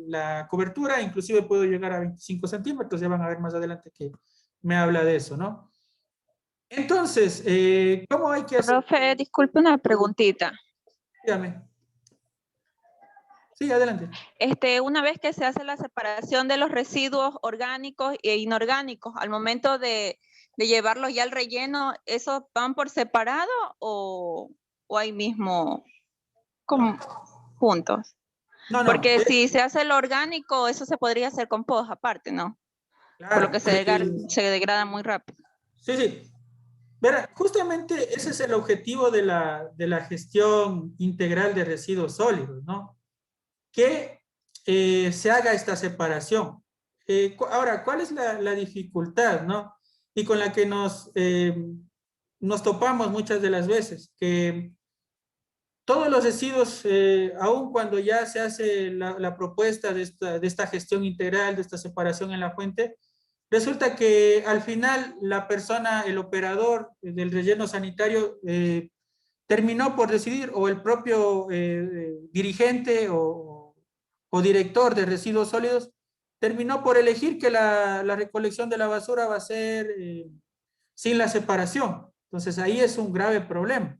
la cobertura, inclusive puedo llegar a 25 centímetros, ya van a ver más adelante que me habla de eso, ¿no? Entonces, ¿cómo hay que hacer? Profe, disculpe una preguntita. Dígame. Sí, adelante. Una vez que se hace la separación de los residuos orgánicos e inorgánicos, al momento de llevarlos ya al relleno, ¿esos van por separado o ahí mismo como juntos? No, Porque no. si se hace lo orgánico, eso se podría hacer compost aparte, ¿no? Claro, Por lo que se degrada muy rápido. sí, sí. Verá, justamente ese es el objetivo de la gestión integral de residuos sólidos, ¿no? Que se haga esta separación. Ahora, ¿cuál es la dificultad, no? Y con la que nos topamos muchas de las veces, que todos los residuos, aun cuando ya se hace la propuesta de esta gestión integral, de esta separación en la fuente, resulta que al final la persona, el operador del relleno sanitario, terminó por decidir, o el propio dirigente o director de residuos sólidos, terminó por elegir que la recolección de la basura va a ser sin la separación. Entonces ahí es un grave problema.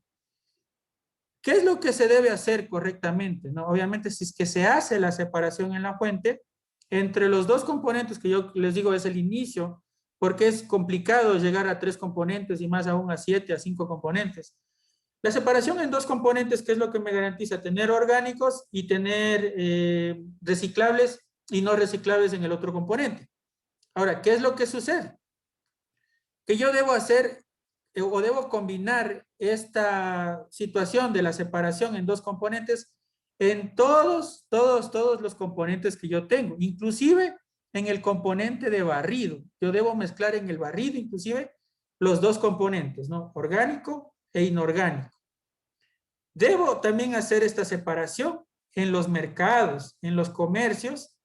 ¿Qué es lo que se debe hacer correctamente? ¿No? Obviamente, si es que se hace la separación en la fuente, entre los 2 componentes que yo les digo es el inicio, porque es complicado llegar a 3 componentes y más aún a 7, a 5 componentes. La separación en 2 componentes, ¿qué es lo que me garantiza? Tener orgánicos y tener reciclables y no reciclables en el otro componente. Ahora, ¿qué es lo que sucede? Que yo debo hacer o debo combinar esta situación de la separación en 2 componentes en todos los componentes que yo tengo, inclusive en el componente de barrido. Yo debo mezclar en el barrido inclusive los 2 componentes, ¿no? Orgánico e inorgánico. Debo también hacer esta separación en los mercados, en los comercios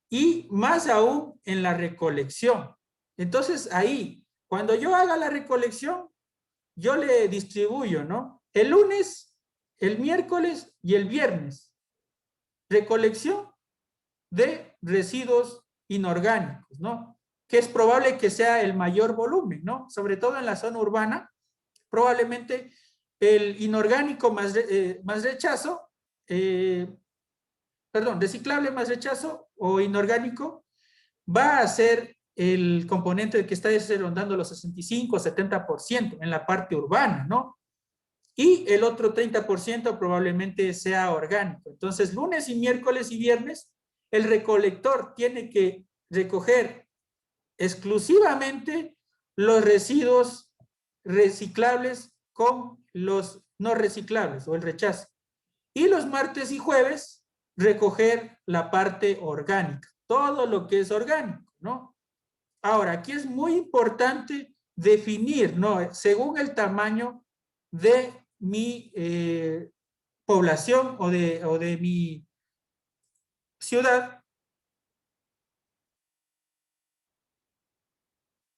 y más aún en la recolección. Entonces ahí, cuando yo haga la recolección, yo le distribuyo, ¿no? El lunes, el miércoles y el viernes. Recolección de residuos inorgánicos, ¿no? Que es probable que sea el mayor volumen, ¿no? Sobre todo en la zona urbana, probablemente el inorgánico más rechazo, reciclable más rechazo o inorgánico, va a ser el componente que está rondando los 65, 70% en la parte urbana, ¿no? Y el otro 30% probablemente sea orgánico. Entonces, lunes y miércoles y viernes, el recolector tiene que recoger exclusivamente los residuos reciclables con los no reciclables o el rechazo. Y los martes y jueves, recoger la parte orgánica. todo lo que es orgánico, ¿no? Ahora, aquí es muy importante definir, ¿no? Según el tamaño de mi población o de mi ciudad,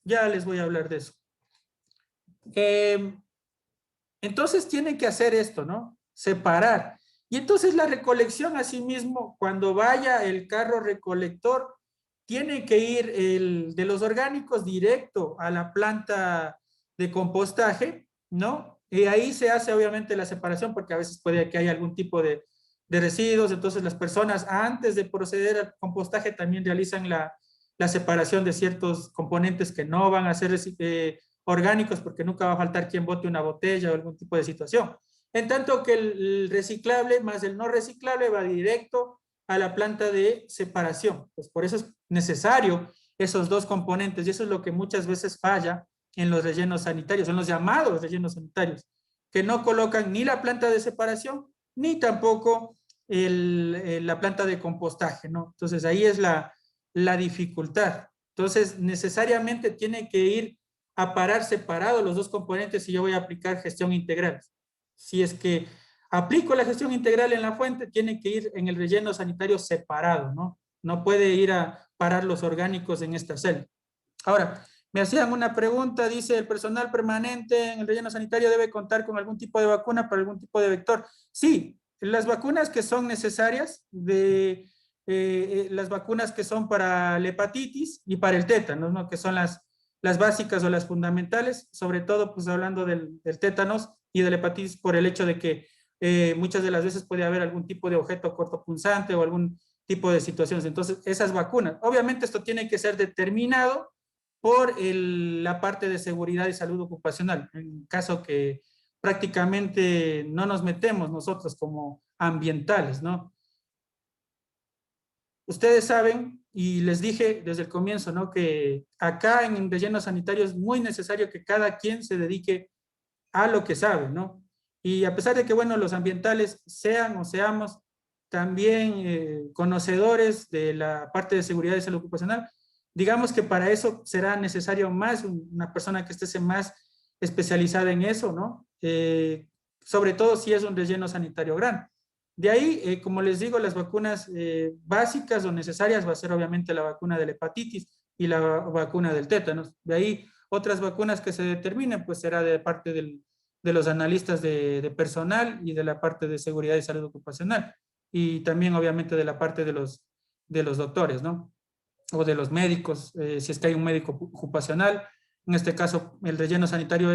ya les voy a hablar de eso. Entonces tienen que hacer esto, ¿no? Separar. Y entonces la recolección, asimismo, cuando vaya el carro recolector, tiene que ir de los orgánicos directo a la planta de compostaje, ¿no? Y ahí se hace obviamente la separación, porque a veces puede que haya algún tipo de residuos, entonces las personas antes de proceder al compostaje también realizan la separación de ciertos componentes que no van a ser orgánicos, porque nunca va a faltar quien bote una botella o algún tipo de situación. En tanto que el reciclable más el no reciclable va directo a la planta de separación. Pues por eso es necesario esos dos componentes, y eso es lo que muchas veces falla en los rellenos sanitarios, en los llamados rellenos sanitarios, que no colocan ni la planta de separación, ni tampoco la planta de compostaje, ¿no? Entonces ahí es la dificultad. Entonces necesariamente tiene que ir a parar separado los dos componentes si yo voy a aplicar gestión integral. Si es que aplico la gestión integral en la fuente, tiene que ir en el relleno sanitario separado, ¿no? No puede ir a parar los orgánicos en esta celda. Ahora, me hacían una pregunta, dice, ¿el personal permanente en el relleno sanitario debe contar con algún tipo de vacuna para algún tipo de vector? Sí, las vacunas que son necesarias, las vacunas que son para la hepatitis y para el tétanos, ¿no? Que son las básicas o las fundamentales, sobre todo pues hablando del tétanos y de la hepatitis por el hecho de que muchas de las veces puede haber algún tipo de objeto cortopunzante o algún tipo de situaciones. Entonces, esas vacunas, obviamente esto tiene que ser determinado por la parte de seguridad y salud ocupacional, en caso que prácticamente no nos metemos nosotros como ambientales, ¿no? Ustedes saben, y les dije desde el comienzo, ¿no? Que acá en relleno sanitario es muy necesario que cada quien se dedique a lo que sabe, ¿no? Y a pesar de que, bueno, los ambientales sean o seamos también conocedores de la parte de seguridad y salud ocupacional, digamos que para eso será necesario más una persona que esté más especializada en eso, ¿no? Sobre todo si es un relleno sanitario grande. De ahí, como les digo, las vacunas básicas o necesarias va a ser obviamente la vacuna de la hepatitis y la vacuna del tétanos. De ahí, otras vacunas que se determinen, pues será de parte de los analistas de personal y de la parte de seguridad y salud ocupacional. Y también, obviamente, de la parte de los doctores, ¿no? O de los médicos, si es que hay un médico ocupacional. En este caso, el relleno sanitario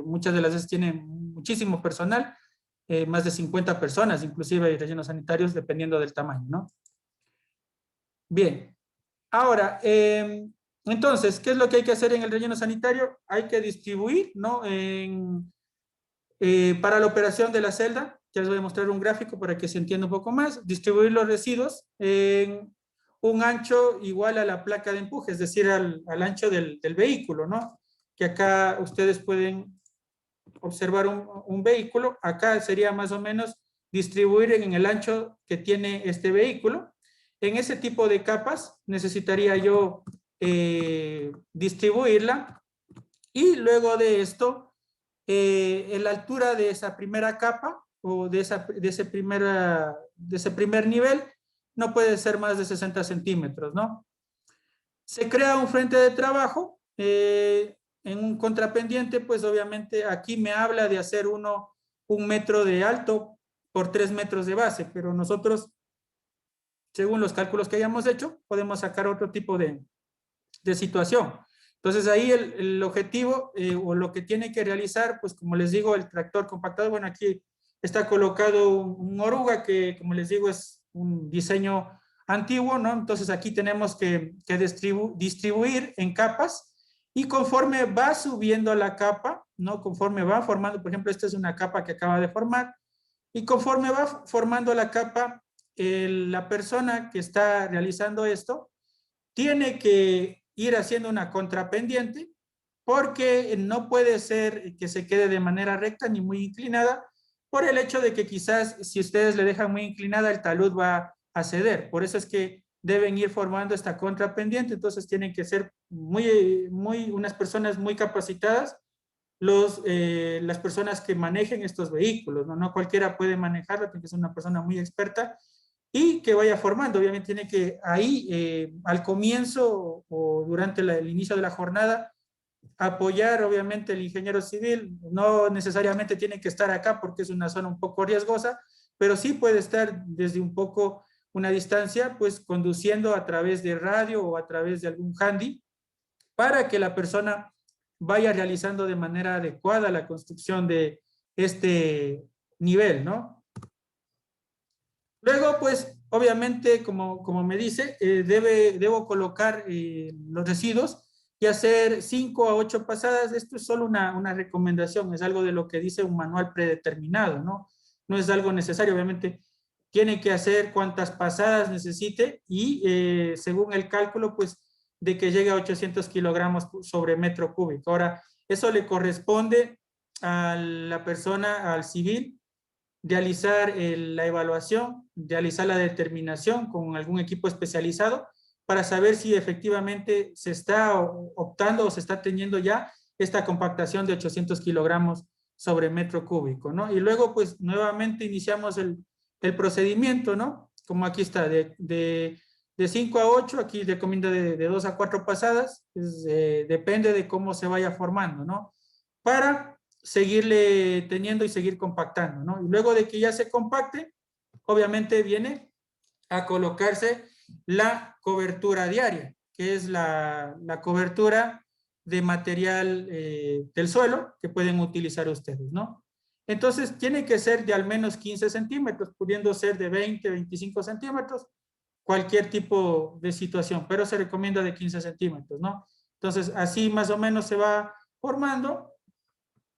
muchas de las veces tiene muchísimo personal, más de 50 personas, inclusive hay rellenos sanitarios, dependiendo del tamaño, ¿no? Bien, ahora, entonces, ¿qué es lo que hay que hacer en el relleno sanitario? Hay que distribuir, ¿no? Para la operación de la celda, ya les voy a mostrar un gráfico para que se entienda un poco más, distribuir los residuos en un ancho igual a la placa de empuje, es decir, al ancho del vehículo, ¿no? Que acá ustedes pueden observar un vehículo, acá sería más o menos distribuir en el ancho que tiene este vehículo. En ese tipo de capas necesitaría yo distribuirla, y luego de esto, en la altura de esa primera capa o de ese primer nivel no puede ser más de 60 centímetros, ¿no? Se crea un frente de trabajo en un contrapendiente, pues obviamente aquí me habla de hacer un metro de alto por 3 metros de base, pero nosotros, según los cálculos que hayamos hecho, podemos sacar otro tipo de situación. Entonces ahí el objetivo o lo que tiene que realizar, pues como les digo, el tractor compactador, bueno, aquí está colocado un oruga que, como les digo, es un diseño antiguo, ¿no? Entonces aquí tenemos que distribuir en capas, y conforme va subiendo la capa, ¿no? Conforme va formando, por ejemplo, esta es una capa que acaba de formar, y conforme va formando la capa, la persona que está realizando esto tiene que ir haciendo una contrapendiente, porque no puede ser que se quede de manera recta ni muy inclinada, por el hecho de que quizás si ustedes le dejan muy inclinada, el talud va a ceder. Por eso es que deben ir formando esta contrapendiente, entonces tienen que ser unas personas muy capacitadas, las personas que manejen estos vehículos, ¿no? No cualquiera puede manejarlo, tiene que ser una persona muy experta y que vaya formando. Obviamente tiene que ahí, al comienzo o durante el inicio de la jornada, apoyar obviamente el ingeniero civil. No necesariamente tiene que estar acá porque es una zona un poco riesgosa, pero sí puede estar desde un poco una distancia, pues conduciendo a través de radio o a través de algún handy para que la persona vaya realizando de manera adecuada la construcción de este nivel, ¿no? Luego, pues, obviamente, como me dice, debo colocar los residuos y hacer 5 a 8 pasadas. Esto es solo una recomendación, es algo de lo que dice un manual predeterminado, ¿no? No es algo necesario, obviamente, tiene que hacer cuantas pasadas necesite y según el cálculo, pues, de que llegue a 800 kilogramos sobre metro cúbico. Ahora, eso le corresponde a la persona, al civil, realizar la evaluación, realizar la determinación con algún equipo especializado para saber si efectivamente se está optando o se está teniendo ya esta compactación de 800 kilogramos sobre metro cúbico, ¿no? Y luego, pues, nuevamente iniciamos el procedimiento, ¿no? Como aquí está, de 5 a 8, aquí recomiendo de 2 a 4 pasadas, depende de cómo se vaya formando, ¿no? Para seguirle teniendo y seguir compactando, ¿no? Y luego de que ya se compacte, obviamente viene a colocarse la cobertura diaria, que es la cobertura de material del suelo que pueden utilizar ustedes, ¿no? Entonces, tiene que ser de al menos 15 centímetros, pudiendo ser de 20, 25 centímetros, cualquier tipo de situación, pero se recomienda de 15 centímetros, ¿no? Entonces, así más o menos se va formando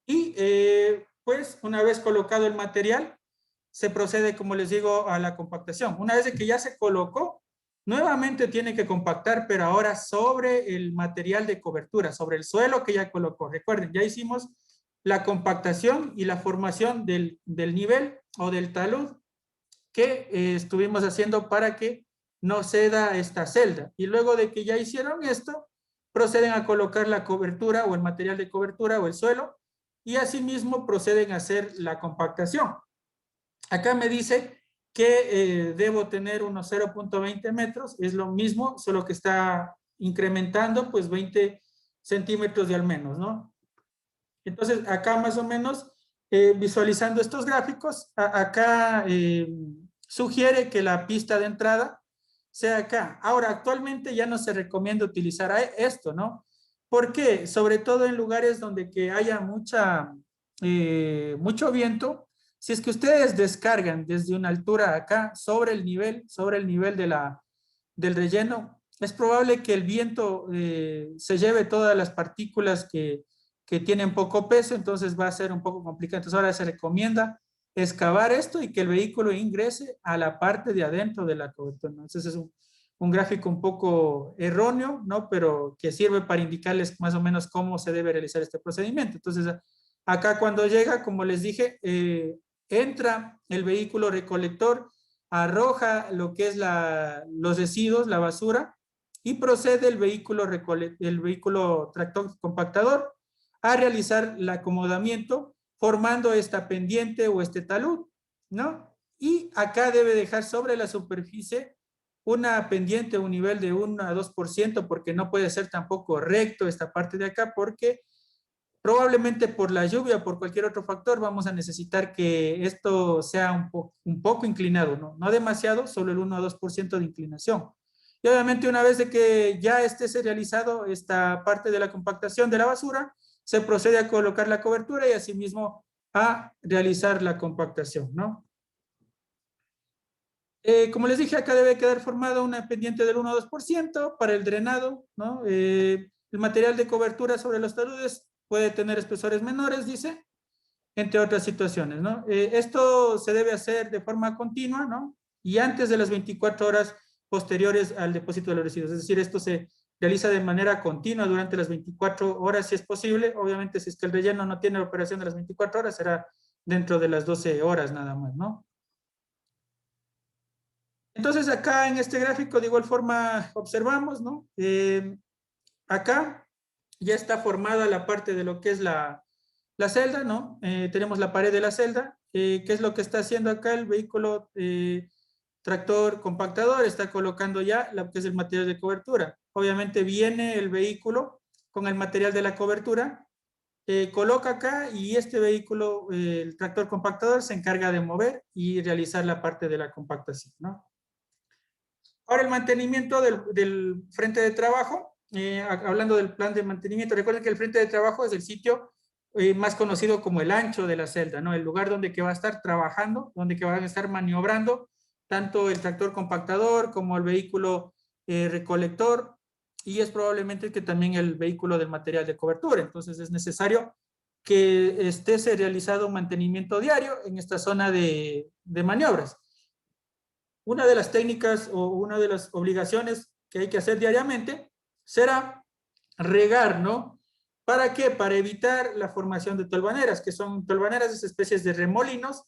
y pues una vez colocado el material, se procede, como les digo, a la compactación. Una vez que ya se colocó, nuevamente tiene que compactar, pero ahora sobre el material de cobertura, sobre el suelo que ya colocó. Recuerden, ya hicimos la compactación y la formación del nivel o del talud que estuvimos haciendo para que no ceda esta celda. Y luego de que ya hicieron esto, proceden a colocar la cobertura o el material de cobertura o el suelo y asimismo proceden a hacer la compactación. Acá me dice que debo tener unos 0.20 metros, es lo mismo, solo que está incrementando pues 20 centímetros de al menos, ¿no? Entonces acá más o menos visualizando estos gráficos, acá sugiere que la pista de entrada sea acá. Ahora, actualmente ya no se recomienda utilizar esto, ¿no? ¿Por qué? Sobre todo en lugares donde que haya mucho viento. Si es que ustedes descargan desde una altura acá sobre el nivel del relleno, es probable que el viento se lleve todas las partículas que tienen poco peso, entonces va a ser un poco complicado. Entonces ahora se recomienda excavar esto y que el vehículo ingrese a la parte de adentro de la cobertura, ¿no? Entonces es un gráfico un poco erróneo, ¿no? Pero que sirve para indicarles más o menos cómo se debe realizar este procedimiento. Entonces acá cuando llega, como les dije, entra el vehículo recolector, arroja lo que es los residuos, la basura, y procede el vehículo tractor compactador a realizar el acomodamiento formando esta pendiente o este talud, ¿no? Y acá debe dejar sobre la superficie una pendiente, un nivel de 1 a 2%, porque no puede ser tampoco recto esta parte de acá, porque probablemente por la lluvia o por cualquier otro factor vamos a necesitar que esto sea un poco inclinado, ¿no? No demasiado, solo el 1 a 2% de inclinación. Y obviamente una vez de que ya esté realizado esta parte de la compactación de la basura, se procede a colocar la cobertura y asimismo a realizar la compactación, ¿no? Como les dije, acá debe quedar formada una pendiente del 1 a 2% para el drenado, ¿no? El material de cobertura sobre los taludes puede tener espesores menores, dice, entre otras situaciones, ¿no? Esto se debe hacer de forma continua, ¿no? Y antes de las 24 horas posteriores al depósito de los residuos. Es decir, esto se realiza de manera continua durante las 24 horas, si es posible. Obviamente, si es que el relleno no tiene operación de las 24 horas, será dentro de las 12 horas nada más, ¿no? Entonces acá en este gráfico de igual forma observamos, ¿no? Acá ya está formada la parte de lo que es la celda, ¿no? Tenemos la pared de la celda. ¿Qué es lo que está haciendo acá el vehículo tractor compactador? Está colocando ya lo que es el material de cobertura. Obviamente viene el vehículo con el material de la cobertura, coloca acá y este vehículo, el tractor compactador, se encarga de mover y realizar la parte de la compactación, ¿no? Ahora el mantenimiento del frente de trabajo, hablando del plan de mantenimiento, recuerden que el frente de trabajo es el sitio más conocido como el ancho de la celda, ¿no? El lugar donde que va a estar trabajando, donde que van a estar maniobrando tanto el tractor compactador como el vehículo recolector, y es probablemente que también el vehículo del material de cobertura. Entonces es necesario que esté realizado un mantenimiento diario en esta zona de maniobras. Una de las técnicas o una de las obligaciones que hay que hacer diariamente será regar, ¿no? ¿Para qué? Para evitar la formación de tolvaneras, que son tolvaneras, esas especies de remolinos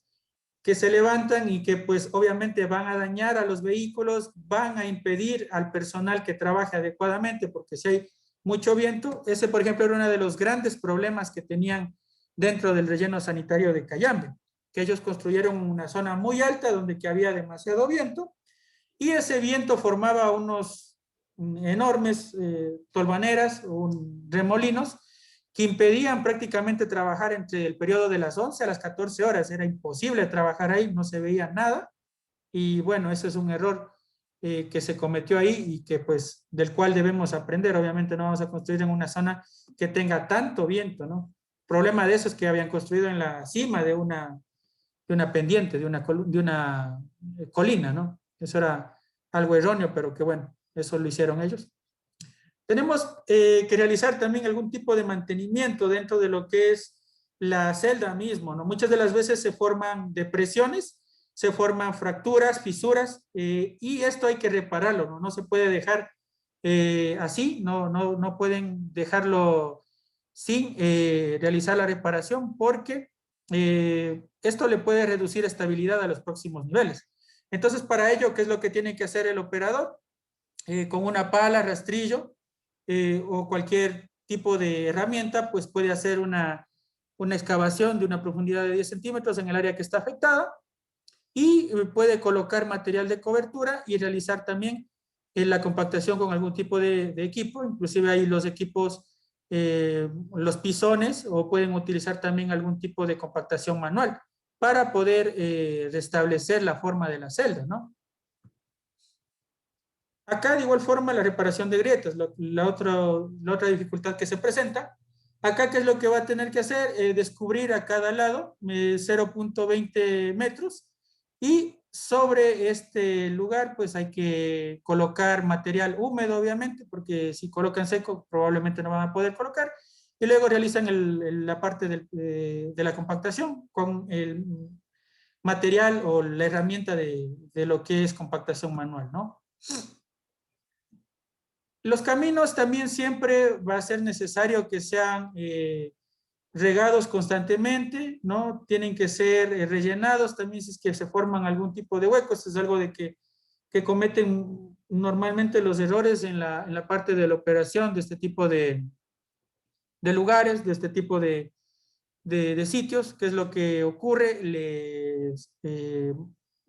que se levantan y que pues obviamente van a dañar a los vehículos, van a impedir al personal que trabaje adecuadamente, porque si hay mucho viento, ese por ejemplo era uno de los grandes problemas que tenían dentro del relleno sanitario de Cayambe, que ellos construyeron una zona muy alta donde que había demasiado viento, y ese viento formaba unos enormes tolvaneras, remolinos, que impedían prácticamente trabajar entre el periodo de las 11 a las 14 horas. Era imposible trabajar ahí, no se veía nada. Y bueno, ese es un error que se cometió ahí y que pues del cual debemos aprender. Obviamente no vamos a construir en una zona que tenga tanto viento, ¿no? El problema de eso es que habían construido en la cima de una pendiente, de una colina, ¿no? Eso era algo erróneo, pero que bueno, eso lo hicieron ellos. Tenemos que realizar también algún tipo de mantenimiento dentro de lo que es la celda mismo, ¿no? Muchas de las veces se forman depresiones, se forman fracturas, fisuras, y esto hay que repararlo, ¿no? No se puede dejar así, no pueden dejarlo sin realizar la reparación, porque esto le puede reducir estabilidad a los próximos niveles. Entonces, para ello, ¿qué es lo que tiene que hacer el operador? Con una pala, rastrillo, o cualquier tipo de herramienta, pues puede hacer una excavación de una profundidad de 10 centímetros en el área que está afectada, y puede colocar material de cobertura y realizar también la compactación con algún tipo de equipo. Inclusive hay los equipos, los pisones, o pueden utilizar también algún tipo de compactación manual para poder restablecer la forma de la celda, ¿no? Acá de igual forma la reparación de grietas, la otra dificultad que se presenta. Acá, ¿qué es lo que va a tener que hacer? Descubrir a cada lado 0.20 metros, y sobre este lugar pues hay que colocar material húmedo, obviamente, porque si colocan seco probablemente no van a poder colocar, y luego realizan la parte de la compactación con el material o la herramienta de lo que es compactación manual, ¿no? Los caminos también siempre va a ser necesario que sean regados constantemente, ¿no? Tienen que ser rellenados también si es que se forman algún tipo de huecos. Es algo de que cometen normalmente los errores en la parte de la operación de este tipo de lugares, de este tipo de sitios. ¿Qué es lo que ocurre?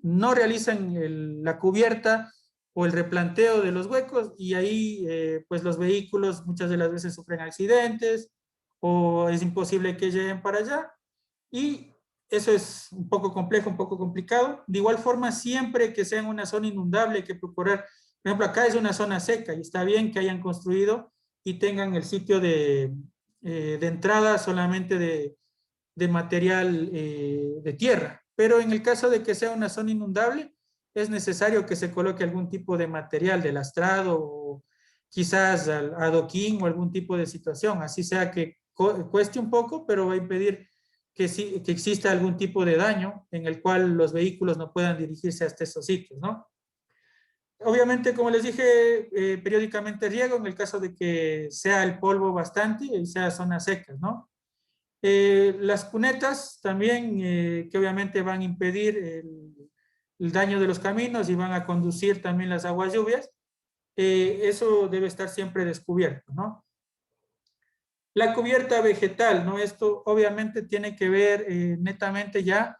No realizan la cubierta o el replanteo de los huecos, y ahí pues los vehículos muchas de las veces sufren accidentes o es imposible que lleguen para allá, y eso es un poco complejo, un poco complicado. De igual forma, siempre que sea en una zona inundable hay que procurar, por ejemplo, acá es una zona seca y está bien que hayan construido y tengan el sitio de entrada solamente de material de tierra, pero en el caso de que sea una zona inundable, es necesario que se coloque algún tipo de material de lastrado, o quizás adoquín o algún tipo de situación, así sea que cueste un poco, pero va a impedir que exista algún tipo de daño en el cual los vehículos no puedan dirigirse hasta esos sitios, ¿no? Obviamente, como les dije, periódicamente riego en el caso de que sea el polvo bastante y sea zonas secas, ¿no? Las cunetas también, que obviamente van a impedir el daño de los caminos y van a conducir también las aguas lluvias. Eso debe estar siempre descubierto, ¿no? La cubierta vegetal, ¿no? Esto obviamente tiene que ver netamente ya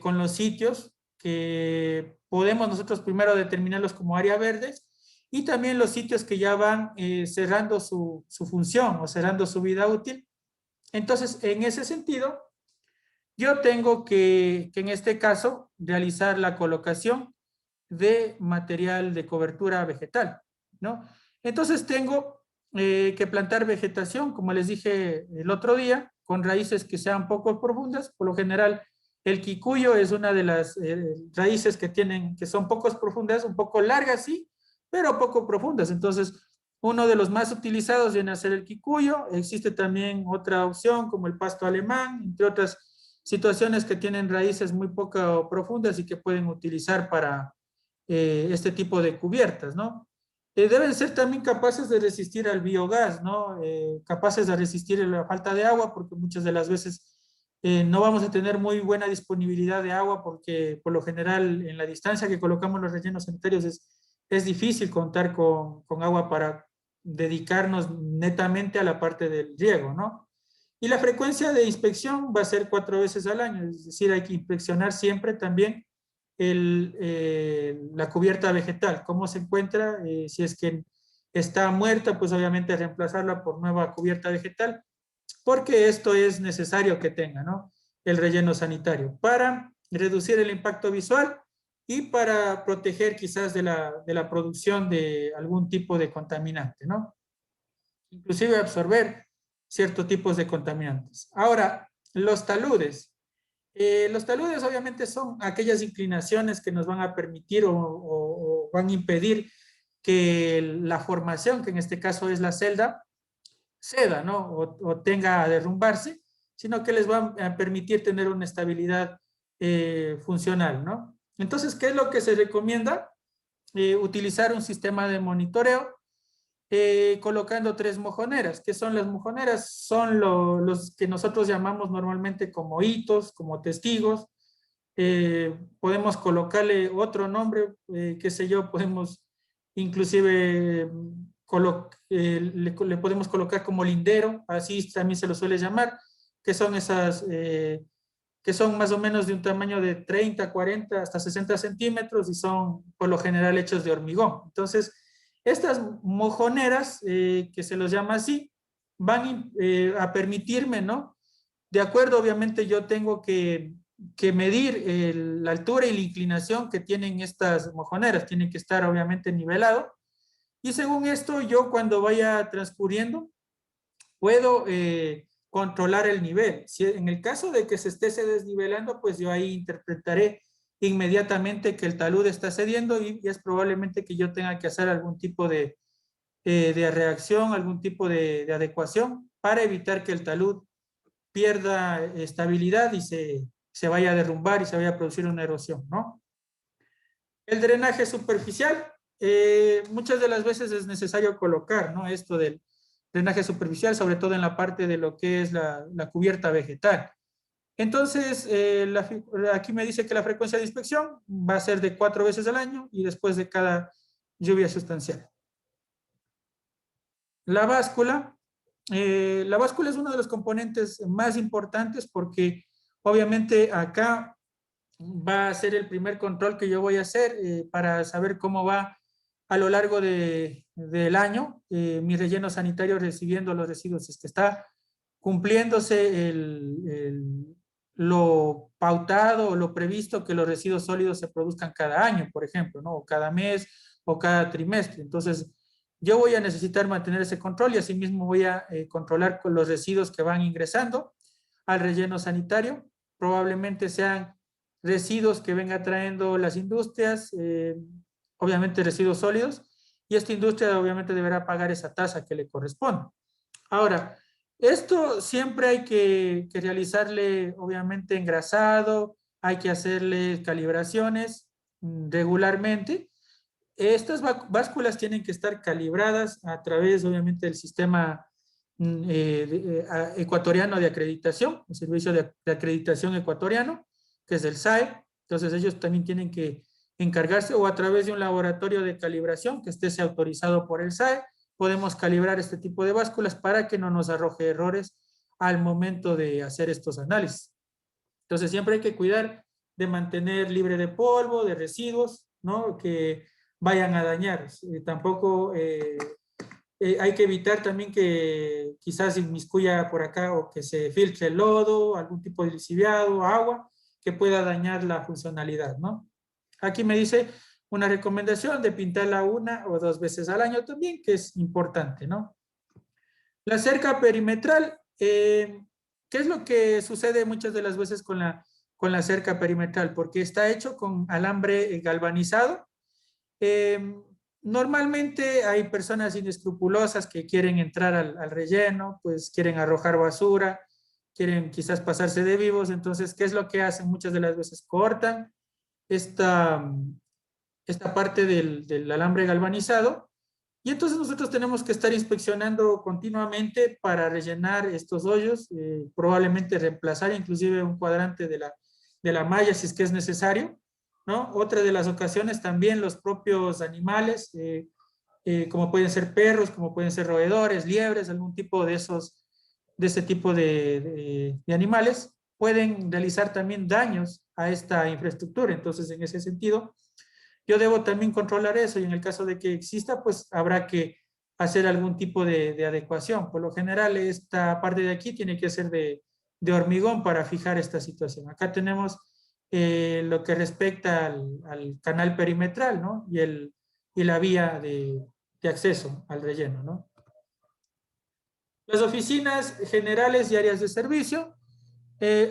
con los sitios que podemos nosotros primero determinarlos como área verdes y también los sitios que ya van cerrando su función o cerrando su vida útil. Entonces, en ese sentido, yo tengo que en este caso realizar la colocación de material de cobertura vegetal, ¿no? Entonces tengo que plantar vegetación, como les dije el otro día, con raíces que sean poco profundas. Por lo general, el quicuyo es una de las raíces que son poco profundas, un poco largas, sí, pero poco profundas. Entonces, uno de los más utilizados viene a ser el quicuyo. Existe también otra opción como el pasto alemán, entre otras situaciones que tienen raíces muy poco profundas y que pueden utilizar para este tipo de cubiertas, ¿no? Deben ser también capaces de resistir al biogás, ¿no? Capaces de resistir la falta de agua, porque muchas de las veces no vamos a tener muy buena disponibilidad de agua, porque por lo general en la distancia que colocamos los rellenos sanitarios es difícil contar con agua para dedicarnos netamente a la parte del riego, ¿no? Y la frecuencia de inspección va a ser 4 veces al año, es decir, hay que inspeccionar siempre también la cubierta vegetal, cómo se encuentra, si es que está muerta, pues obviamente reemplazarla por nueva cubierta vegetal, porque esto es necesario que tenga, ¿no? El relleno sanitario, para reducir el impacto visual y para proteger quizás de la producción de algún tipo de contaminante, ¿no? Inclusive absorber ciertos tipos de contaminantes. Ahora, los taludes. Los taludes obviamente son aquellas inclinaciones que nos van a permitir o van a impedir que la formación, que en este caso es la celda, ceda, ¿no? O tenga a derrumbarse, sino que les va a permitir tener una estabilidad funcional, ¿no? Entonces, ¿qué es lo que se recomienda? Utilizar un sistema de monitoreo colocando 3 mojoneras. ¿Qué son las mojoneras? Son los que nosotros llamamos normalmente como hitos, como testigos. Podemos colocarle otro nombre, qué sé yo, podemos inclusive le podemos colocar como lindero, así también se lo suele llamar, que son esas, que son más o menos de un tamaño de 30, 40, hasta 60 centímetros y son por lo general hechos de hormigón. Entonces, estas mojoneras, que se los llama así, van a permitirme, ¿no? De acuerdo, obviamente yo tengo que medir la altura y la inclinación que tienen estas mojoneras, tienen que estar obviamente nivelado. Y según esto, yo cuando vaya transcurriendo, puedo controlar el nivel. Si en el caso de que se esté desnivelando, pues yo ahí interpretaré inmediatamente que el talud está cediendo y es probablemente que yo tenga que hacer algún tipo de reacción, algún tipo de adecuación para evitar que el talud pierda estabilidad y se vaya a derrumbar y se vaya a producir una erosión, ¿no? El drenaje superficial, muchas de las veces es necesario colocar, ¿no? Esto del drenaje superficial, sobre todo en la parte de lo que es la cubierta vegetal. Entonces, aquí me dice que la frecuencia de inspección va a ser de 4 veces al año y después de cada lluvia sustancial. La báscula es uno de los componentes más importantes porque obviamente acá va a ser el primer control que yo voy a hacer para saber cómo va a lo largo del año mi relleno sanitario recibiendo los residuos. Es que está cumpliéndose lo pautado o lo previsto que los residuos sólidos se produzcan cada año, por ejemplo, ¿no? O cada mes o cada trimestre. Entonces, yo voy a necesitar mantener ese control y asimismo voy a controlar con los residuos que van ingresando al relleno sanitario. Probablemente sean residuos que vengan trayendo las industrias, obviamente residuos sólidos, y esta industria obviamente deberá pagar esa tasa que le corresponde. Ahora, esto siempre hay que realizarle, obviamente, engrasado, hay que hacerle calibraciones regularmente. Estas básculas tienen que estar calibradas a través, obviamente, del sistema ecuatoriano de acreditación, el servicio de acreditación ecuatoriano, que es el SAE. Entonces ellos también tienen que encargarse, o a través de un laboratorio de calibración que esté autorizado por el SAE, podemos calibrar este tipo de básculas para que no nos arroje errores al momento de hacer estos análisis. Entonces siempre hay que cuidar de mantener libre de polvo, de residuos, ¿no? Que vayan a dañar. Tampoco hay que evitar también que quizás inmiscuya por acá o que se filtre el lodo, algún tipo de lixiviado, agua, que pueda dañar la funcionalidad, ¿no? Aquí me dice una recomendación de pintarla 1 o 2 veces al año también, que es importante, ¿no? La cerca perimetral, ¿qué es lo que sucede muchas de las veces con la cerca perimetral? Porque está hecho con alambre galvanizado. Normalmente hay personas inescrupulosas que quieren entrar al relleno, pues quieren arrojar basura, quieren quizás pasarse de vivos. Entonces, ¿qué es lo que hacen? Muchas de las veces cortan esta parte del alambre galvanizado, y entonces nosotros tenemos que estar inspeccionando continuamente para rellenar estos hoyos, probablemente reemplazar inclusive un cuadrante de la malla si es que es necesario, ¿no? Otra de las ocasiones también los propios animales, como pueden ser perros, como pueden ser roedores, liebres, algún tipo de ese tipo de animales, pueden realizar también daños a esta infraestructura. Entonces, en ese sentido, yo debo también controlar eso, y en el caso de que exista, pues habrá que hacer algún tipo de adecuación. Por lo general, esta parte de aquí tiene que ser de hormigón para fijar esta situación. Acá tenemos lo que respecta al canal perimetral, ¿no? Y la vía de acceso al relleno, ¿no? Las oficinas generales y áreas de servicio.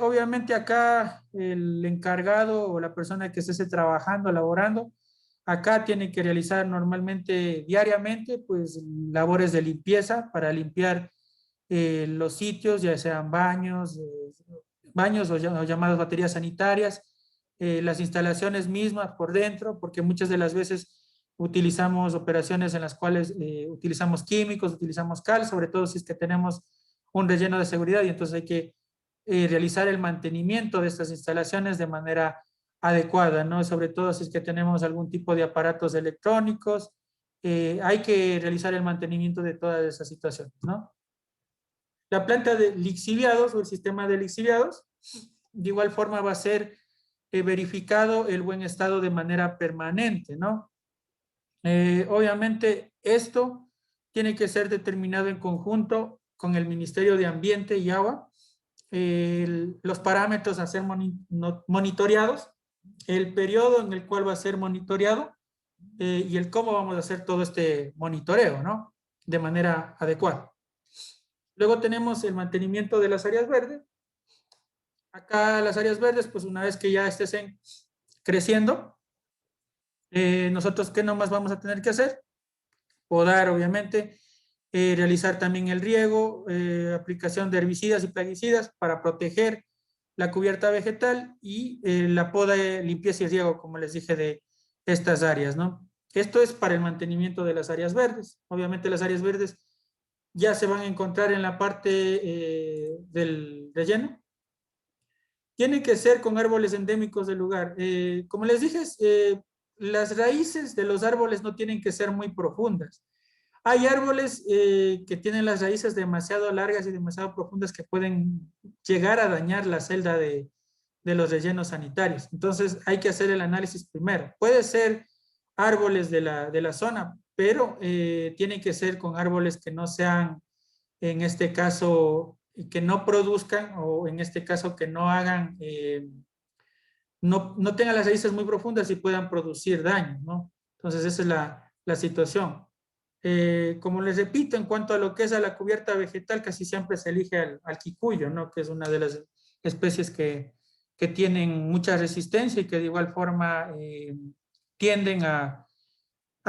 Obviamente acá el encargado o la persona que esté trabajando, laborando, acá tiene que realizar normalmente diariamente pues labores de limpieza para limpiar los sitios, ya sean baños, baños o llamadas baterías sanitarias, las instalaciones mismas por dentro, porque muchas de las veces utilizamos operaciones en las cuales utilizamos químicos, utilizamos cal, sobre todo si es que tenemos un relleno de seguridad, y entonces hay que realizar el mantenimiento de estas instalaciones de manera adecuada, ¿no? Sobre todo si es que tenemos algún tipo de aparatos electrónicos, hay que realizar el mantenimiento de todas esas situaciones, ¿no? La planta de lixiviados o el sistema de lixiviados, de igual forma va a ser verificado el buen estado de manera permanente, ¿no? Obviamente esto tiene que ser determinado en conjunto con el Ministerio de Ambiente y Agua, los parámetros a ser monitoreados, el periodo en el cual va a ser monitoreado y el cómo vamos a hacer todo este monitoreo, ¿no? De manera adecuada. Luego tenemos el mantenimiento de las áreas verdes. Acá las áreas verdes, pues una vez que ya estén creciendo, nosotros ¿qué nomás vamos a tener que hacer? Podar, obviamente, realizar también el riego, aplicación de herbicidas y plaguicidas para proteger la cubierta vegetal y la poda, limpieza y riego, como les dije, de estas áreas, ¿no? Esto es para el mantenimiento de las áreas verdes. Obviamente las áreas verdes ya se van a encontrar en la parte del relleno. Tiene que ser con árboles endémicos del lugar. Como les dije, las raíces de los árboles no tienen que ser muy profundas. Hay árboles que tienen las raíces demasiado largas y demasiado profundas que pueden llegar a dañar la celda de los rellenos sanitarios. Entonces hay que hacer el análisis primero. Puede ser árboles de la zona, pero tienen que ser con árboles que no sean, en este caso, que no produzcan, o en este caso que no hagan, no tengan las raíces muy profundas y puedan producir daño, ¿no? Entonces esa es la situación. Como les repito, en cuanto a lo que es a la cubierta vegetal, casi siempre se elige al quicuyo, ¿no? Que es una de las especies que tienen mucha resistencia y que de igual forma tienden a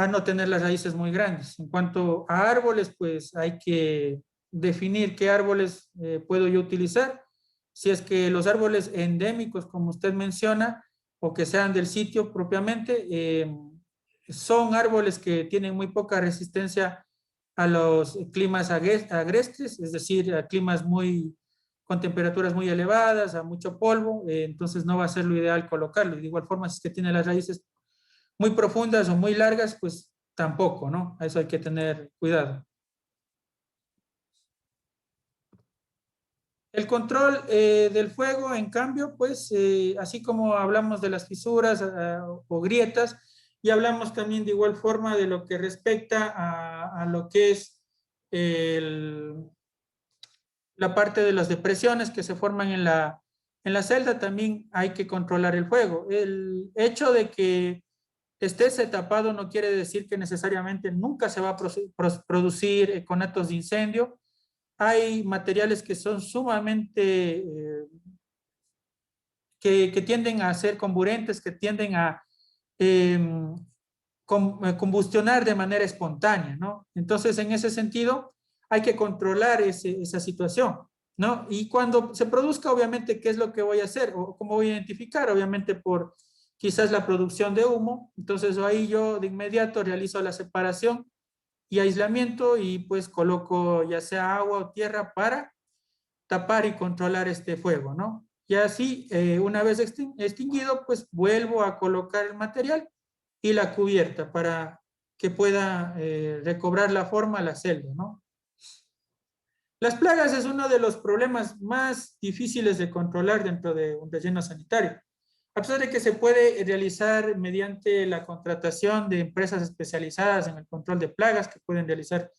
no tener las raíces muy grandes. En cuanto a árboles, pues hay que definir qué árboles puedo yo utilizar. Si es que los árboles endémicos, como usted menciona, o que sean del sitio propiamente, son árboles que tienen muy poca resistencia a los climas agrestes, es decir, a climas muy con temperaturas muy elevadas, a mucho polvo, entonces no va a ser lo ideal colocarlo. Y de igual forma, si es que tiene las raíces muy profundas o muy largas, pues tampoco, ¿no? A eso hay que tener cuidado. El control del fuego, en cambio, pues así como hablamos de las fisuras o grietas, y hablamos también de igual forma de lo que respecta a lo que es la parte de las depresiones que se forman en la celda, también hay que controlar el fuego. El hecho de que esté tapado no quiere decir que necesariamente nunca se va a producir conatos de incendio. Hay materiales que son sumamente, que tienden a ser comburentes, que tienden a eh, combustionar de manera espontánea, ¿no? Entonces, en ese sentido, hay que controlar esa situación, ¿no? Y cuando se produzca, obviamente, ¿qué es lo que voy a hacer? O cómo voy a identificar, obviamente, por quizás la producción de humo. Entonces, ahí yo de inmediato realizo la separación y aislamiento y pues coloco ya sea agua o tierra para tapar y controlar este fuego, ¿no? Y así, una vez extinguido, pues vuelvo a colocar el material y la cubierta para que pueda recobrar la forma la celda, ¿no? Las plagas es uno de los problemas más difíciles de controlar dentro de un relleno sanitario. A pesar de que se puede realizar mediante la contratación de empresas especializadas en el control de plagas que pueden realizar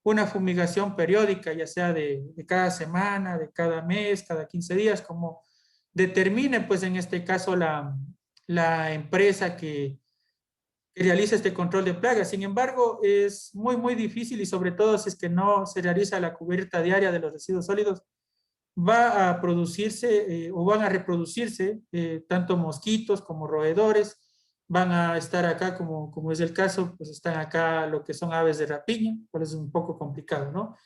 una fumigación periódica, ya sea de cada semana, de cada mes, cada 15 días, como determine, pues en este caso, la empresa que realiza este control de plagas. Sin embargo, es muy difícil y sobre todo si es que no se realiza la cubierta diaria de los residuos sólidos, va a producirse o van a reproducirse tanto mosquitos como roedores, van a estar acá, como es el caso, pues están acá lo que son aves de rapiña, por eso es un poco complicado, ¿no?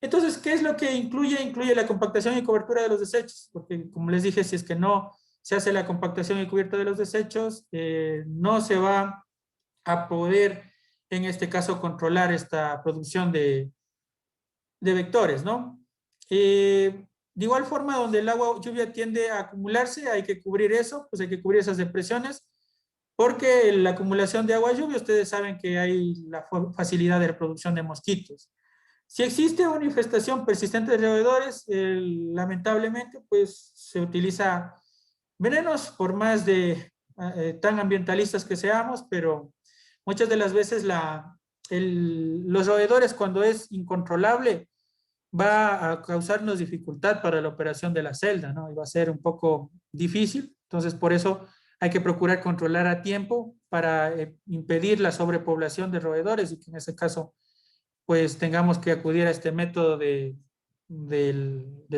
Entonces, ¿qué es lo que incluye? Incluye la compactación y cobertura de los desechos, porque como les dije, si es que no se hace la compactación y cubierta de los desechos, no se va a poder, en este caso, controlar esta producción de vectores, ¿no? De igual forma, donde el agua lluvia tiende a acumularse, hay que cubrir eso, pues hay que cubrir esas depresiones, porque la acumulación de agua lluvia, ustedes saben que hay la facilidad de reproducción de mosquitos. Si existe una infestación persistente de roedores, lamentablemente, pues se utiliza venenos, por más de tan ambientalistas que seamos, pero muchas de las veces los roedores, cuando es incontrolable, va a causarnos dificultad para la operación de la celda, ¿no? Y va a ser un poco difícil. Entonces, por eso hay que procurar controlar a tiempo para impedir la sobrepoblación de roedores y que en ese caso, pues tengamos que acudir a este método de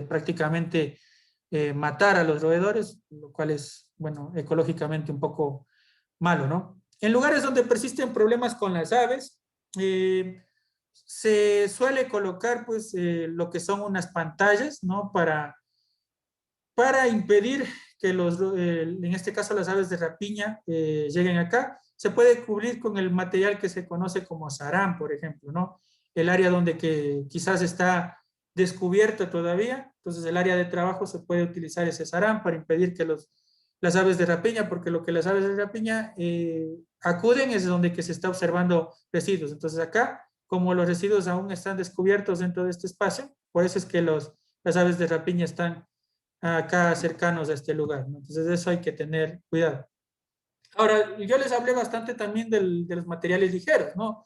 prácticamente matar a los roedores, lo cual es, bueno, ecológicamente un poco malo, ¿no? En lugares donde persisten problemas con las aves, se suele colocar pues lo que son unas pantallas, ¿no? Para impedir que en este caso las aves de rapiña lleguen acá. Se puede cubrir con el material que se conoce como sarán, por ejemplo, ¿no? El área donde que quizás está descubierto todavía, entonces el área de trabajo se puede utilizar ese sarán para impedir que las aves de rapiña, porque lo que las aves de rapiña acuden es donde que se está observando residuos. Entonces acá, como los residuos aún están descubiertos dentro de este espacio, por eso es que las aves de rapiña están acá cercanos a este lugar, ¿no? Entonces eso hay que tener cuidado. Ahora, yo les hablé bastante también de los materiales ligeros, ¿no?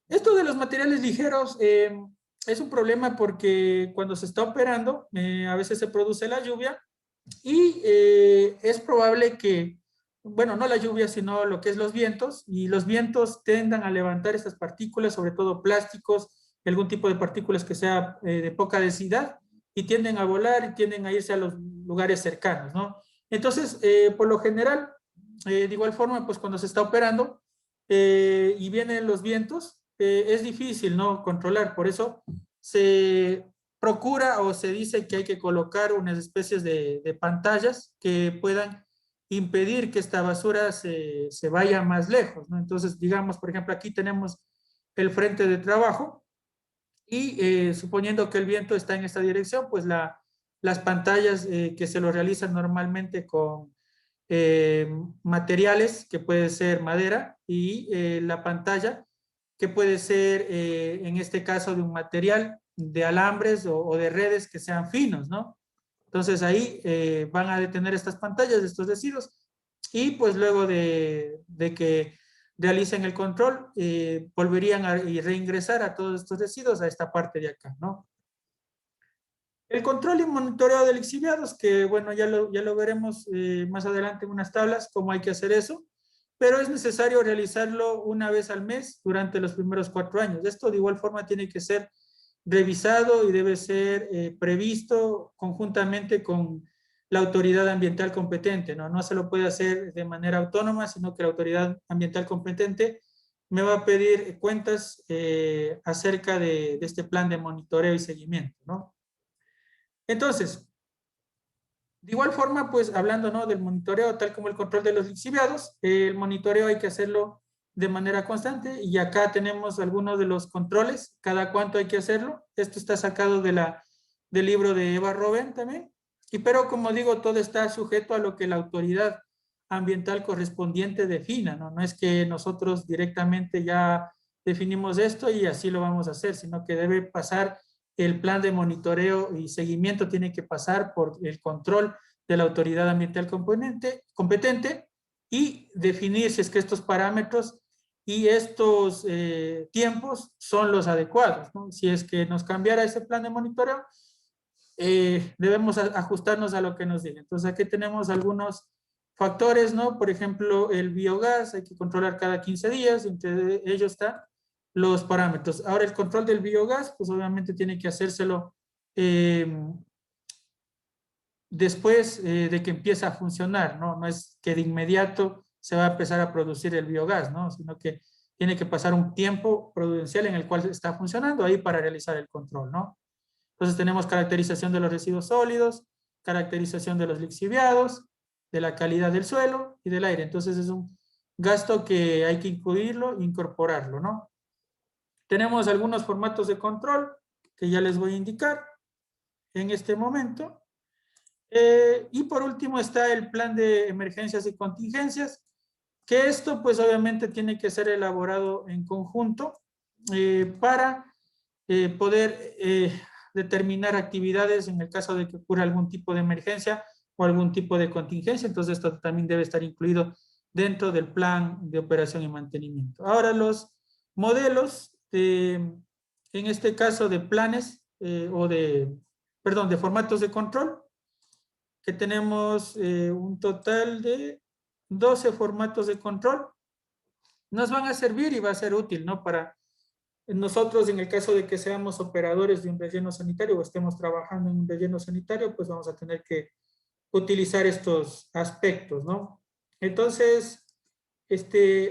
Esto de los materiales ligeros es un problema porque cuando se está operando, a veces se produce la lluvia y es probable que, bueno, no la lluvia, sino lo que es los vientos, y los vientos tendan a levantar estas partículas, sobre todo plásticos, algún tipo de partículas que sea de poca densidad, y tienden a volar y tienden a irse a los lugares cercanos, ¿no? Entonces, por lo general, de igual forma, pues cuando se está operando y vienen los vientos, es difícil, ¿no? Controlar, por eso se procura o se dice que hay que colocar unas especies de pantallas que puedan impedir que esta basura se vaya más lejos, ¿no? Entonces, digamos, por ejemplo, aquí tenemos el frente de trabajo y suponiendo que el viento está en esta dirección, pues la las pantallas que se lo realizan normalmente con materiales que puede ser madera y la pantalla que puede ser en este caso de un material de alambres o de redes que sean finos, ¿no? Entonces ahí van a detener estas pantallas de estos residuos y pues luego de que realicen el control, volverían a reingresar a todos estos residuos a esta parte de acá, ¿no? El control y monitoreo de lixiviados, que bueno, ya lo veremos más adelante en unas tablas, cómo hay que hacer eso, pero es necesario realizarlo una vez al mes durante los primeros 4 años. Esto de igual forma tiene que ser revisado y debe ser previsto conjuntamente con la autoridad ambiental competente, ¿no? No se lo puede hacer de manera autónoma, sino que la autoridad ambiental competente me va a pedir cuentas acerca de este plan de monitoreo y seguimiento, ¿no? Entonces, de igual forma, pues hablando, ¿no?, del monitoreo, tal como el control de los lixiviados, el monitoreo hay que hacerlo de manera constante y acá tenemos algunos de los controles, cada cuánto hay que hacerlo. Esto está sacado del libro de Eva Robben también, pero como digo, todo está sujeto a lo que la autoridad ambiental correspondiente defina, ¿no? No es que nosotros directamente ya definimos esto y así lo vamos a hacer, sino que debe pasar el plan de monitoreo y seguimiento, tiene que pasar por el control de la autoridad ambiental competente y definir si es que estos parámetros y estos tiempos son los adecuados, ¿no? Si es que nos cambiara ese plan de monitoreo, debemos ajustarnos a lo que nos diga. Entonces aquí tenemos algunos factores, ¿no? Por ejemplo, el biogás hay que controlar cada 15 días, entre ellos están los parámetros. Ahora el control del biogás, pues obviamente tiene que hacérselo después de que empieza a funcionar, ¿no? No es que de inmediato se va a empezar a producir el biogás, ¿no? Sino que tiene que pasar un tiempo prudencial en el cual está funcionando ahí para realizar el control, ¿no? Entonces tenemos caracterización de los residuos sólidos, caracterización de los lixiviados, de la calidad del suelo y del aire. Entonces es un gasto que hay que incluirlo, incorporarlo, ¿no? Tenemos algunos formatos de control que ya les voy a indicar en este momento. Y por último está el plan de emergencias y contingencias, que esto pues obviamente tiene que ser elaborado en conjunto para poder determinar actividades en el caso de que ocurra algún tipo de emergencia o algún tipo de contingencia. Entonces esto también debe estar incluido dentro del plan de operación y mantenimiento. Ahora los modelos en este caso de planes de formatos de control, que tenemos un total de 12 formatos de control, nos van a servir y va a ser útil, ¿no? Para nosotros, en el caso de que seamos operadores de un relleno sanitario o estemos trabajando en un relleno sanitario, pues vamos a tener que utilizar estos aspectos, ¿no? Entonces,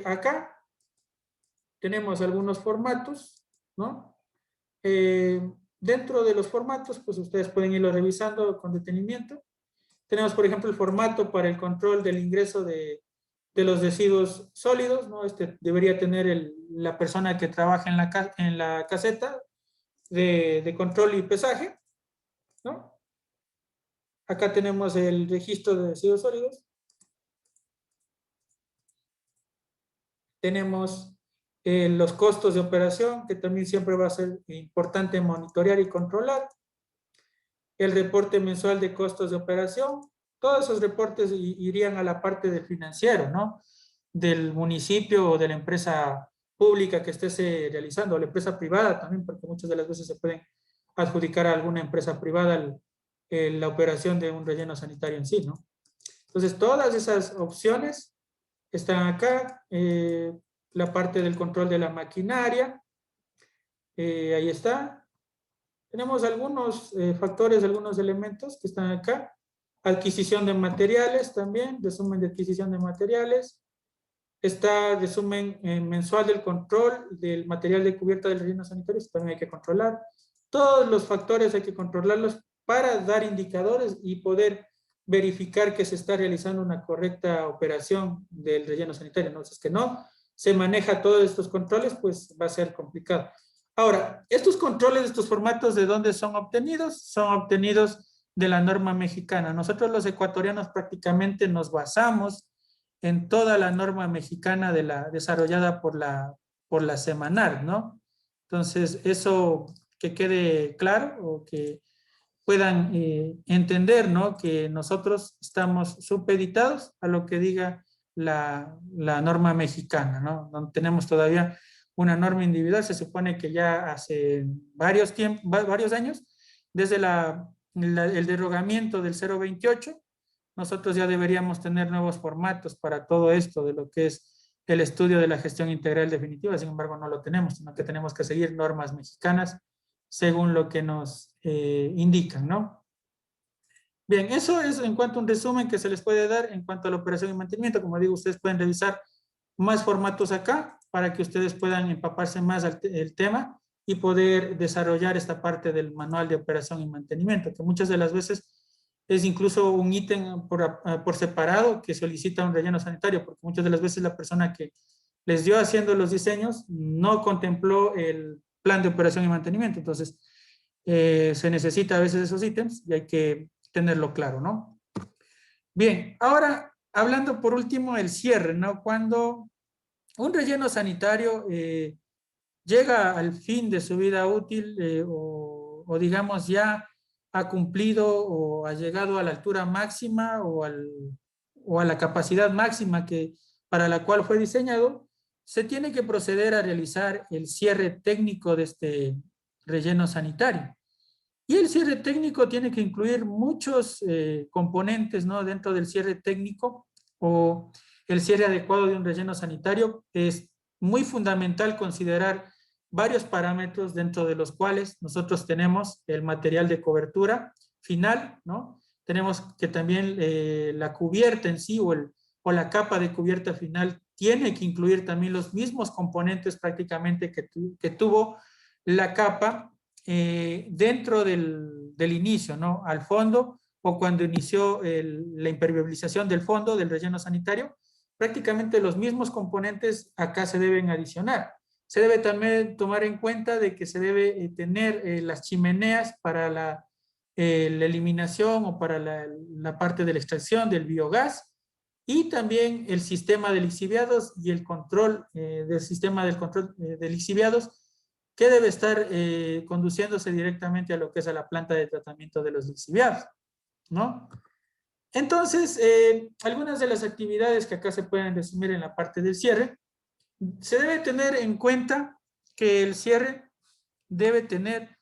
acá tenemos algunos formatos, ¿no? Dentro de los formatos, pues ustedes pueden irlo revisando con detenimiento. Tenemos, por ejemplo, el formato para el control del ingreso de los residuos sólidos, ¿no? Debería tener la persona que trabaja en la caseta de control y pesaje, ¿no? Acá tenemos el registro de residuos sólidos. Tenemos los costos de operación, que también siempre va a ser importante monitorear y controlar. El reporte mensual de costos de operación. Todos esos reportes irían a la parte del financiero, ¿no? Del municipio o de la empresa pública que esté realizando, o la empresa privada también, porque muchas de las veces se pueden adjudicar a alguna empresa privada la operación de un relleno sanitario en sí, ¿no? Entonces, todas esas opciones están acá. La parte del control de la maquinaria, ahí está. Tenemos algunos factores, algunos elementos que están acá. Adquisición de materiales también, resumen de adquisición de materiales. Está resumen mensual del control del material de cubierta del relleno sanitario, también hay que controlar. Todos los factores hay que controlarlos para dar indicadores y poder verificar que se está realizando una correcta operación del relleno sanitario, ¿no? Si es que no se maneja todos estos controles, pues va a ser complicado. Ahora, estos controles, estos formatos, ¿de dónde son obtenidos? Son obtenidos de la norma mexicana. Nosotros los ecuatorianos prácticamente nos basamos en toda la norma mexicana desarrollada por la Semanart, ¿no? Entonces, eso que quede claro o que puedan entender, ¿no? Que nosotros estamos supeditados a lo que diga la norma mexicana, ¿no? No tenemos todavía una norma individual, se supone que ya hace varios años, desde el derogamiento del 028, nosotros ya deberíamos tener nuevos formatos para todo esto de lo que es el estudio de la gestión integral definitiva. Sin embargo, no lo tenemos, sino que tenemos que seguir normas mexicanas según lo que nos indican, ¿no? Bien, eso es en cuanto a un resumen que se les puede dar en cuanto a la operación y mantenimiento. Como digo, ustedes pueden revisar más formatos acá para que ustedes puedan empaparse más el tema y poder desarrollar esta parte del manual de operación y mantenimiento, que muchas de las veces es incluso un ítem por separado que solicita un relleno sanitario, porque muchas de las veces la persona que les dio haciendo los diseños no contempló el plan de operación y mantenimiento. Entonces, se necesita a veces esos ítems y hay que tenerlo claro, ¿no? Bien, ahora hablando por último del cierre, ¿no? Cuando un relleno sanitario llega al fin de su vida útil o digamos ya ha cumplido o ha llegado a la altura máxima o a la capacidad máxima para la cual fue diseñado, se tiene que proceder a realizar el cierre técnico de este relleno sanitario. Y el cierre técnico tiene que incluir muchos componentes, ¿no? Dentro del cierre técnico o el cierre adecuado de un relleno sanitario es muy fundamental considerar varios parámetros dentro de los cuales nosotros tenemos el material de cobertura final, ¿no? Tenemos que también la cubierta en sí o la capa de cubierta final tiene que incluir también los mismos componentes prácticamente que tuvo la capa dentro del inicio, ¿no? Al fondo o cuando inició la impermeabilización del fondo del relleno sanitario, prácticamente los mismos componentes acá se deben adicionar. Se debe también tomar en cuenta de que se debe tener las chimeneas para la eliminación o para la parte de la extracción del biogás y también el sistema de lixiviados y el control del sistema del control de lixiviados que debe estar conduciéndose directamente a lo que es a la planta de tratamiento de los lixiviados, ¿no? Entonces, algunas de las actividades que acá se pueden resumir en la parte del cierre, se debe tener en cuenta que el cierre debe tener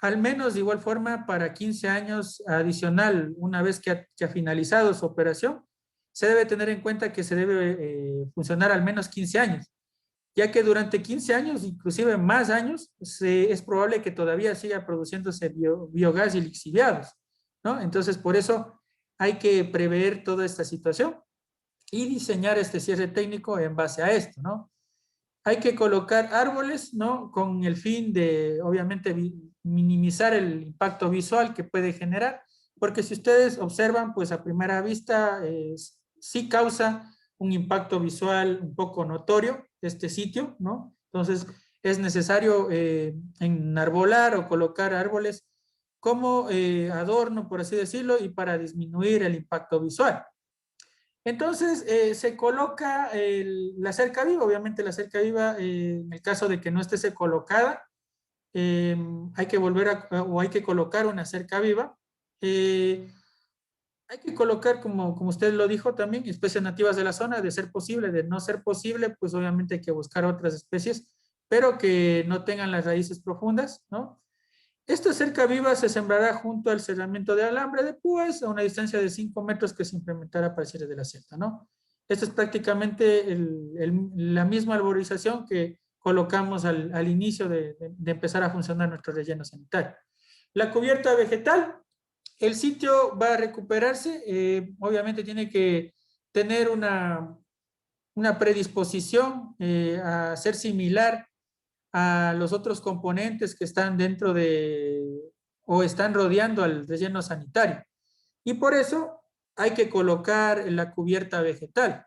al menos de igual forma para 15 años adicional, una vez que ha finalizado su operación, se debe tener en cuenta que se debe funcionar al menos 15 años, ya que durante 15 años, inclusive más años, es probable que todavía siga produciéndose biogás y lixiviados, ¿no? Entonces, por eso hay que prever toda esta situación y diseñar este cierre técnico en base a esto, ¿no? Hay que colocar árboles, ¿no? Con el fin de, obviamente, minimizar el impacto visual que puede generar, porque si ustedes observan, pues a primera vista sí causa un impacto visual un poco notorio este sitio, ¿no? Entonces, es necesario enarbolar o colocar árboles como adorno, por así decirlo, y para disminuir el impacto visual. Entonces, se coloca la cerca viva. Obviamente la cerca viva, en el caso de que no esté colocada, hay que o hay que colocar una cerca viva. Hay que colocar, como usted lo dijo también, especies nativas de la zona, de ser posible. De no ser posible, pues obviamente hay que buscar otras especies, pero que no tengan las raíces profundas, ¿no? Esta cerca viva se sembrará junto al cerramiento de alambre de púas a una distancia de 5 metros que se implementará para el cierre de la cerca, ¿no? Esto es prácticamente la misma arborización que colocamos al inicio de empezar a funcionar nuestro relleno sanitario. La cubierta vegetal, el sitio va a recuperarse, obviamente tiene que tener una predisposición a ser similar a los otros componentes que están dentro o están rodeando al relleno sanitario. Y por eso hay que colocar la cubierta vegetal,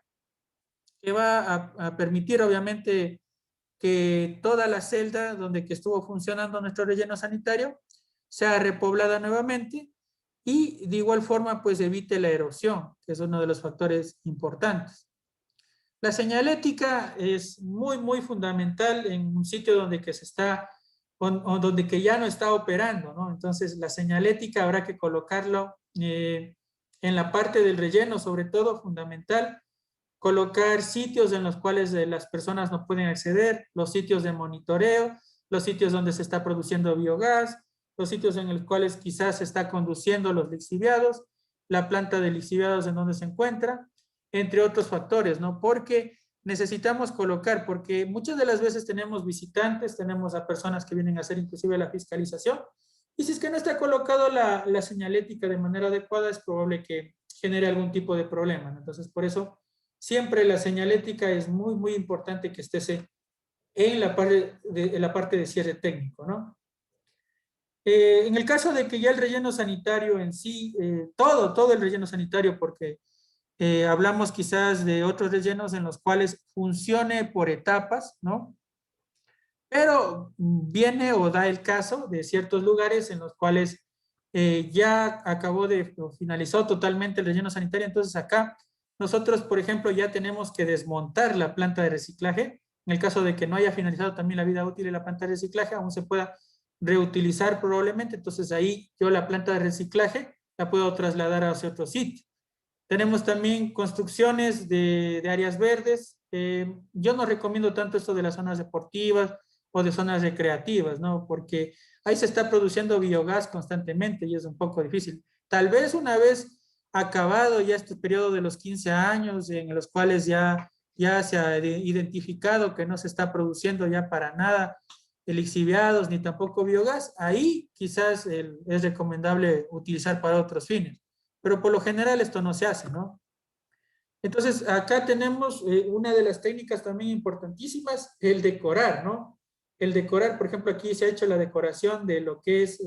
que va a permitir obviamente que toda la celda donde que estuvo funcionando nuestro relleno sanitario sea repoblada nuevamente y de igual forma pues evite la erosión, que es uno de los factores importantes. La señalética es muy fundamental en un sitio donde que se está, o donde que ya no está operando, ¿no? Entonces la señalética habrá que colocarlo en la parte del relleno, sobre todo fundamental, colocar sitios en los cuales las personas no pueden acceder, los sitios de monitoreo, los sitios donde se está produciendo biogás, los sitios en los cuales quizás se está conduciendo los lixiviados, la planta de lixiviados en donde se encuentra, entre otros factores, ¿no? Porque necesitamos colocar, porque muchas de las veces tenemos visitantes, tenemos a personas que vienen a hacer inclusive la fiscalización, y si es que no está colocado la señalética de manera adecuada, es probable que genere algún tipo de problema, ¿no? Entonces, por eso, siempre la señalética es muy importante que esté en la parte de cierre técnico, ¿no? En el caso de que ya el relleno sanitario en sí, todo el relleno sanitario, porque hablamos quizás de otros rellenos en los cuales funcione por etapas, ¿no? Pero viene o da el caso de ciertos lugares en los cuales ya acabó o finalizó totalmente el relleno sanitario. Entonces acá nosotros, por ejemplo, ya tenemos que desmontar la planta de reciclaje. En el caso de que no haya finalizado también la vida útil de la planta de reciclaje, aún se pueda reutilizar probablemente. Entonces ahí yo la planta de reciclaje la puedo trasladar hacia otro sitio. Tenemos también construcciones de áreas verdes. Yo no recomiendo tanto esto de las zonas deportivas o de zonas recreativas, ¿no? Porque ahí se está produciendo biogás constantemente y es un poco difícil. Tal vez una vez acabado ya este periodo de los 15 años en los cuales ya se ha identificado que no se está produciendo ya para nada lixiviados ni tampoco biogás, ahí quizás es recomendable utilizar para otros fines. Pero por lo general esto no se hace, ¿no? Entonces, acá tenemos una de las técnicas también importantísimas, el decorar, ¿no? El decorar, por ejemplo, aquí se ha hecho la decoración de lo que es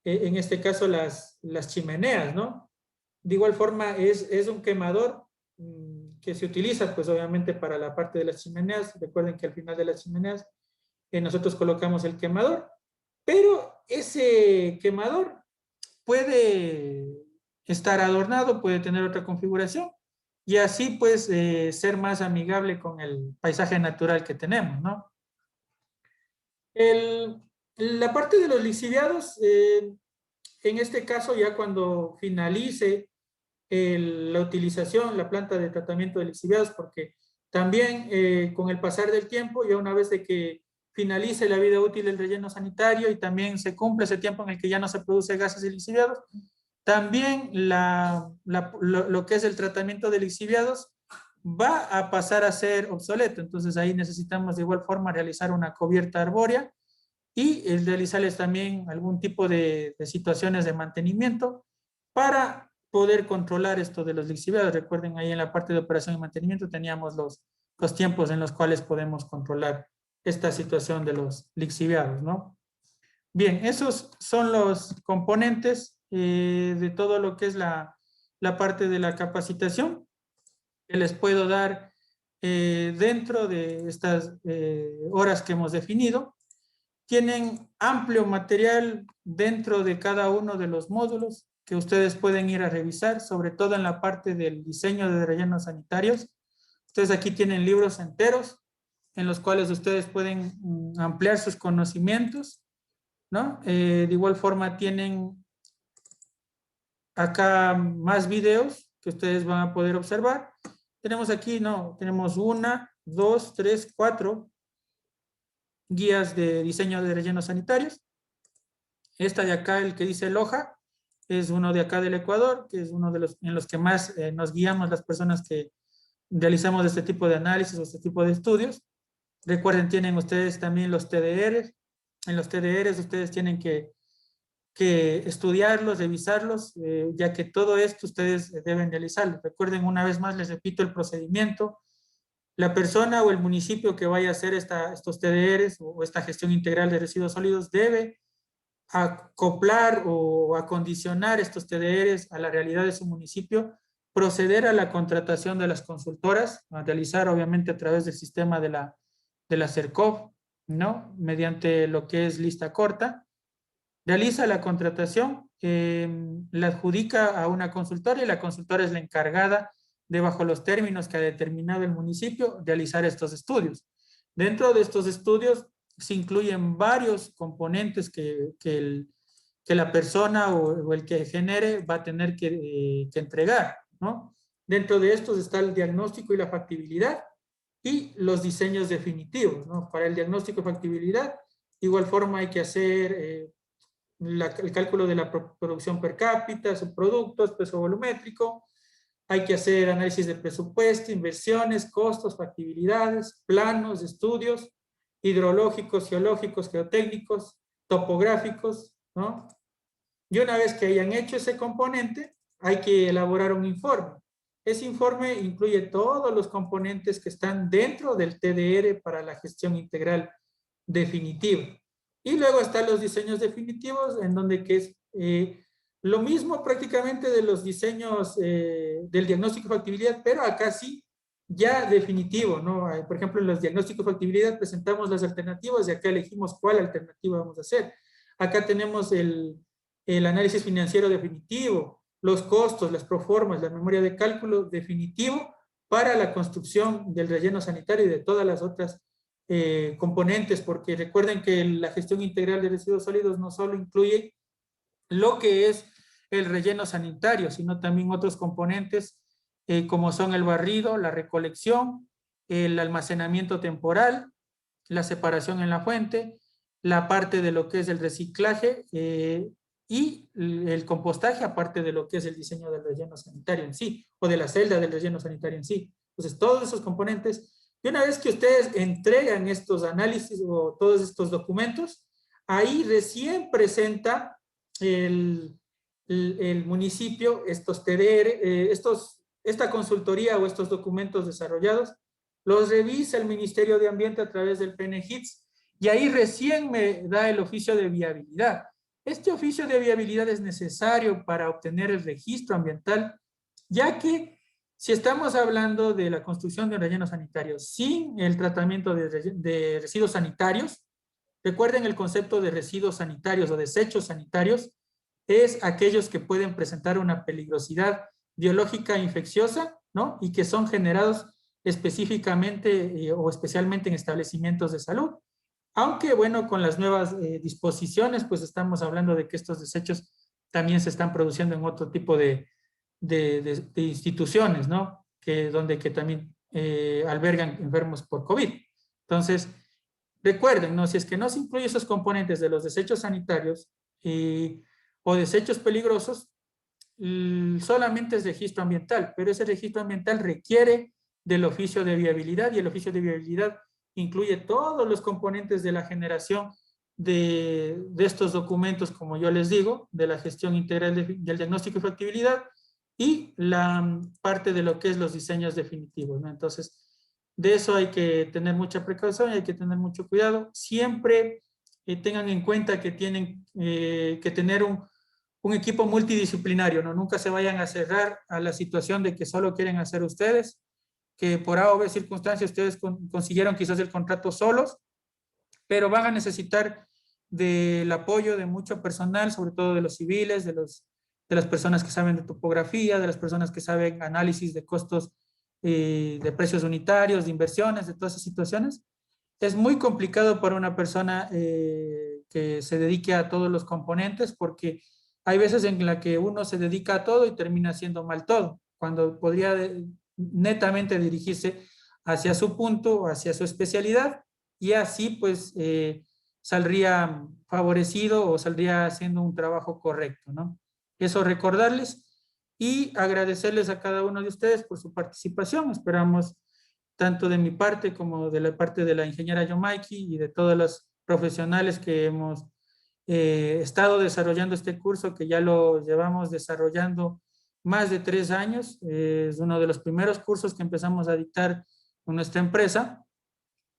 en este caso, las chimeneas, ¿no? De igual forma, es un quemador que se utiliza, pues obviamente para la parte de las chimeneas. Recuerden que al final de las chimeneas nosotros colocamos el quemador, pero ese quemador puede estar adornado, puede tener otra configuración y así pues ser más amigable con el paisaje natural que tenemos, ¿no? La parte de los lixiviados, en este caso ya cuando finalice la utilización, la planta de tratamiento de lixiviados, porque también con el pasar del tiempo, ya una vez de que finalice la vida útil del relleno sanitario y también se cumple ese tiempo en el que ya no se produce gases de lixiviados, también lo que es el tratamiento de lixiviados va a pasar a ser obsoleto. Entonces ahí necesitamos de igual forma realizar una cubierta arbórea y realizarles también algún tipo de situaciones de mantenimiento para poder controlar esto de los lixiviados. Recuerden, ahí en la parte de operación y mantenimiento teníamos los tiempos en los cuales podemos controlar esta situación de los lixiviados, ¿no? Bien, esos son los componentes de todo lo que es la parte de la capacitación que les puedo dar dentro de estas horas que hemos definido. Tienen amplio material dentro de cada uno de los módulos que ustedes pueden ir a revisar, sobre todo en la parte del diseño de rellenos sanitarios. Ustedes aquí tienen libros enteros en los cuales ustedes pueden ampliar sus conocimientos, ¿no? De igual forma tienen acá más videos que ustedes van a poder observar. Tenemos aquí, tenemos 1, 2, 3, 4 guías de diseño de rellenos sanitarios. Esta de acá, el que dice Loja, es uno de acá del Ecuador, que es uno de los en los que más nos guiamos las personas que realizamos este tipo de análisis o este tipo de estudios. Recuerden, tienen ustedes también los TDRs. En los TDRs ustedes tienen que estudiarlos, revisarlos, ya que todo esto ustedes deben realizarlo. Recuerden, una vez más, les repito el procedimiento. La persona o el municipio que vaya a hacer estos TDRs o esta gestión integral de residuos sólidos debe acoplar o acondicionar estos TDRs a la realidad de su municipio, proceder a la contratación de las consultoras, a realizar obviamente a través del sistema de la CERCOV, ¿no? Mediante lo que es lista corta. Realiza la contratación la adjudica a una consultora y la consultora es la encargada de, bajo los términos que ha determinado el municipio, realizar estos estudios. Dentro de estos estudios se incluyen varios componentes que la persona o el que genere va a tener que entregar, ¿no? Dentro de estos está el diagnóstico y la factibilidad y los diseños definitivos, ¿no? Para el diagnóstico y factibilidad, de igual forma hay que hacer el cálculo de la producción per cápita, subproductos, peso volumétrico, hay que hacer análisis de presupuesto, inversiones, costos, factibilidades, planos, estudios hidrológicos, geológicos, geotécnicos, topográficos, ¿no? Y una vez que hayan hecho ese componente, hay que elaborar un informe. Ese informe incluye todos los componentes que están dentro del TDR para la gestión integral definitiva. Y luego están los diseños definitivos, en donde que es lo mismo prácticamente de los diseños del diagnóstico de factibilidad, pero acá sí ya definitivo, ¿no? Por ejemplo, en los diagnósticos de factibilidad presentamos las alternativas y acá elegimos cuál alternativa vamos a hacer. Acá tenemos el análisis financiero definitivo, los costos, las proformas, la memoria de cálculo definitivo para la construcción del relleno sanitario y de todas las otras componentes, porque recuerden que la gestión integral de residuos sólidos no solo incluye lo que es el relleno sanitario, sino también otros componentes como son el barrido, la recolección, el almacenamiento temporal, la separación en la fuente, la parte de lo que es el reciclaje y el compostaje, aparte de lo que es el diseño del relleno sanitario en sí, o de la celda del relleno sanitario en sí. Entonces, todos esos componentes, y una vez que ustedes entregan estos análisis o todos estos documentos, ahí recién presenta el municipio estos TDR, esta consultoría o estos documentos desarrollados, los revisa el Ministerio de Ambiente a través del PNGITS y ahí recién me da el oficio de viabilidad. Este oficio de viabilidad es necesario para obtener el registro ambiental, ya que si estamos hablando de la construcción de un relleno sanitario sin el tratamiento de residuos sanitarios, recuerden el concepto de residuos sanitarios o desechos sanitarios, es aquellos que pueden presentar una peligrosidad biológica infecciosa, ¿no? Y que son generados específicamente o especialmente en establecimientos de salud. Aunque, bueno, con las nuevas disposiciones, pues estamos hablando de que estos desechos también se están produciendo en otro tipo de instituciones, ¿no? Donde también albergan enfermos por COVID. Entonces, recuerden, ¿no? Si es que no se incluyen esos componentes de los desechos sanitarios o desechos peligrosos, solamente es registro ambiental, pero ese registro ambiental requiere del oficio de viabilidad y el oficio de viabilidad incluye todos los componentes de la generación de estos documentos, como yo les digo, de la gestión integral del diagnóstico y factibilidad y la parte de lo que es los diseños definitivos, ¿no? Entonces, de eso hay que tener mucha precaución y hay que tener mucho cuidado. Siempre tengan en cuenta que tienen que tener un equipo multidisciplinario, ¿no? Nunca se vayan a cerrar a la situación de que solo quieren hacer ustedes, que por A o B circunstancias ustedes consiguieron quizás el contrato solos, pero van a necesitar del apoyo de mucho personal, sobre todo de los civiles, de las personas que saben de topografía, de las personas que saben análisis de costos, de precios unitarios, de inversiones, de todas esas situaciones. Es muy complicado para una persona que se dedique a todos los componentes porque hay veces en la que uno se dedica a todo y termina haciendo mal todo, cuando podría netamente dirigirse hacia su punto, hacia su especialidad, y así pues saldría favorecido o saldría haciendo un trabajo correcto, ¿no? Eso recordarles y agradecerles a cada uno de ustedes por su participación. Esperamos tanto de mi parte como de la parte de la ingeniera Yomaiki y de todos los profesionales que hemos estado desarrollando este curso, que ya lo llevamos desarrollando más de 3 años. Es uno de los primeros cursos que empezamos a dictar con nuestra empresa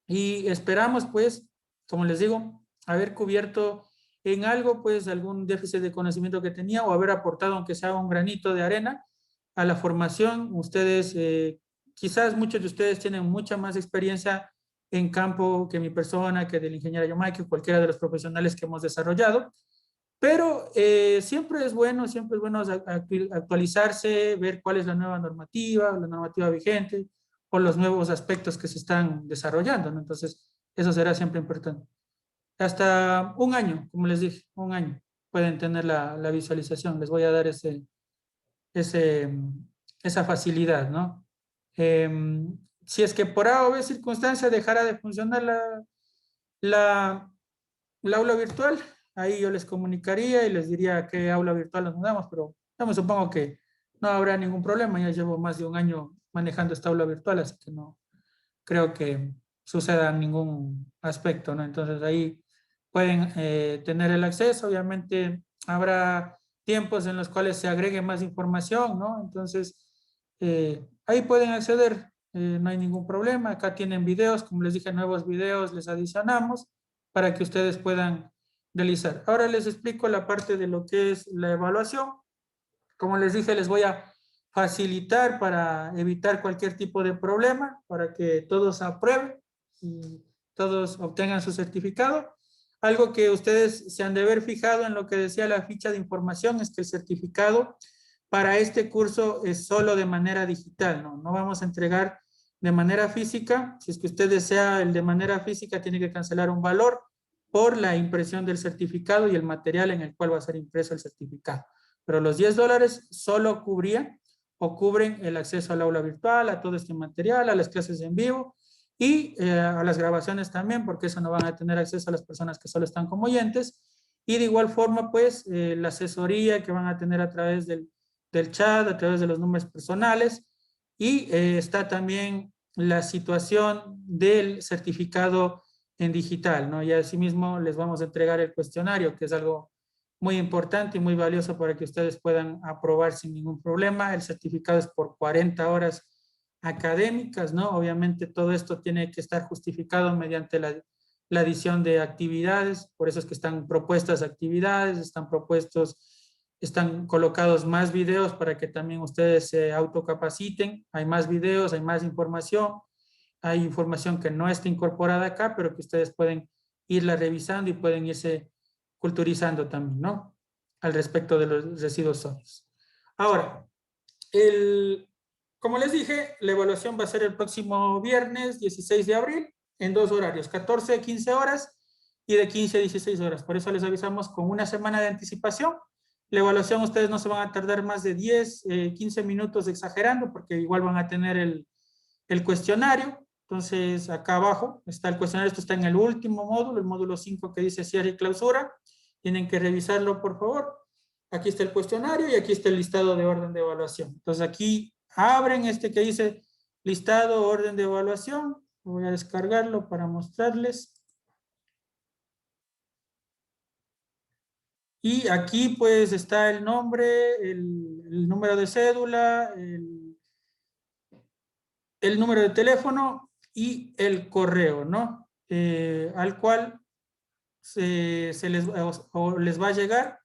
y esperamos, pues, como les digo, haber cubierto en algo, pues, algún déficit de conocimiento que tenía o haber aportado, aunque sea un granito de arena, a la formación. Ustedes, quizás muchos de ustedes tienen mucha más experiencia en campo que mi persona, que del ingeniero Yomaiki, cualquiera de los profesionales que hemos desarrollado, Pero siempre es bueno actualizarse, ver cuál es la nueva normativa vigente, o los nuevos aspectos que se están desarrollando, ¿no? Entonces, eso será siempre importante. Hasta un año, como les dije, un año pueden tener la visualización. Les voy a dar ese, esa facilidad, ¿no? Si es que por A o B circunstancia dejara de funcionar la aula virtual, ahí yo les comunicaría y les diría a qué aula virtual nos mudamos, pero yo me supongo que no habrá ningún problema. Ya llevo más de un año manejando esta aula virtual, así que no creo que suceda ningún aspecto, ¿no? Entonces ahí pueden tener el acceso. Obviamente habrá tiempos en los cuales se agregue más información, ¿no? Entonces ahí pueden acceder, no hay ningún problema. Acá tienen videos, como les dije, nuevos videos les adicionamos para que ustedes puedan realizar. Ahora les explico la parte de lo que es la evaluación. Como les dije, les voy a facilitar para evitar cualquier tipo de problema, para que todos aprueben y todos obtengan su certificado. Algo que ustedes se han de haber fijado en lo que decía la ficha de información es que el certificado para este curso es solo de manera digital, ¿no? No vamos a entregar de manera física. Si es que usted desea el de manera física, tiene que cancelar un valor por la impresión del certificado y el material en el cual va a ser impreso el certificado. Pero los $10 solo cubrían o cubren el acceso al aula virtual, a todo este material, a las clases en vivo y a las grabaciones también, porque eso no van a tener acceso a las personas que solo están como oyentes. Y de igual forma, pues, la asesoría que van a tener a través del chat, a través de los números personales. Y está también la situación del certificado en digital, ¿no? Y asimismo les vamos a entregar el cuestionario, que es algo muy importante y muy valioso para que ustedes puedan aprobar sin ningún problema. El certificado es por 40 horas académicas, ¿no? Obviamente todo esto tiene que estar justificado mediante la adición de actividades, por eso es que están propuestas actividades, están colocados más videos para que también ustedes se autocapaciten. Hay más videos, hay más información, hay información que no está incorporada acá, pero que ustedes pueden irla revisando y pueden irse culturizando también, ¿no? Al respecto de los residuos sólidos. Ahora, como les dije, la evaluación va a ser el próximo viernes 16 de abril en 2 horarios, 14 a 15 horas y de 15 a 16 horas. Por eso les avisamos con una semana de anticipación. La evaluación ustedes no se van a tardar más de 10, 15 minutos exagerando, porque igual van a tener el cuestionario. Entonces, acá abajo está el cuestionario, esto está en el último módulo, el módulo 5 que dice cierre y clausura. Tienen que revisarlo, por favor. Aquí está el cuestionario y aquí está el listado de orden de evaluación. Entonces, aquí abren este que dice listado, orden de evaluación. Voy a descargarlo para mostrarles. Y aquí pues está el nombre, el número de cédula, el número de teléfono y el correo, ¿no? Al cual les va a llegar.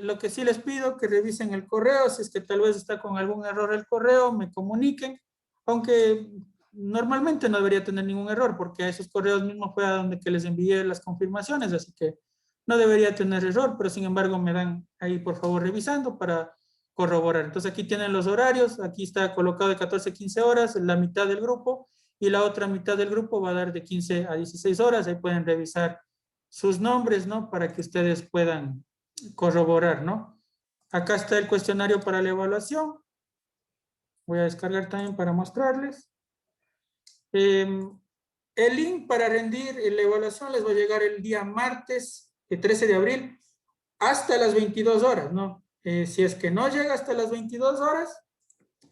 Lo que sí les pido que revisen el correo, si es que tal vez está con algún error el correo, me comuniquen, aunque normalmente no debería tener ningún error, porque a esos correos mismos fue a donde que les envié las confirmaciones, así que no debería tener error, pero sin embargo me dan ahí por favor revisando para corroborar. Entonces aquí tienen los horarios, aquí está colocado de 14 a 15 horas, la mitad del grupo, y la otra mitad del grupo va a dar de 15 a 16 horas, ahí pueden revisar sus nombres, ¿no? Para que ustedes puedan corroborar, ¿no? Acá está el cuestionario para la evaluación. Voy a descargar también para mostrarles. El link para rendir la evaluación les va a llegar el día martes, el 13 de abril, hasta las 22 horas, ¿no? Si es que no llega hasta las 22 horas,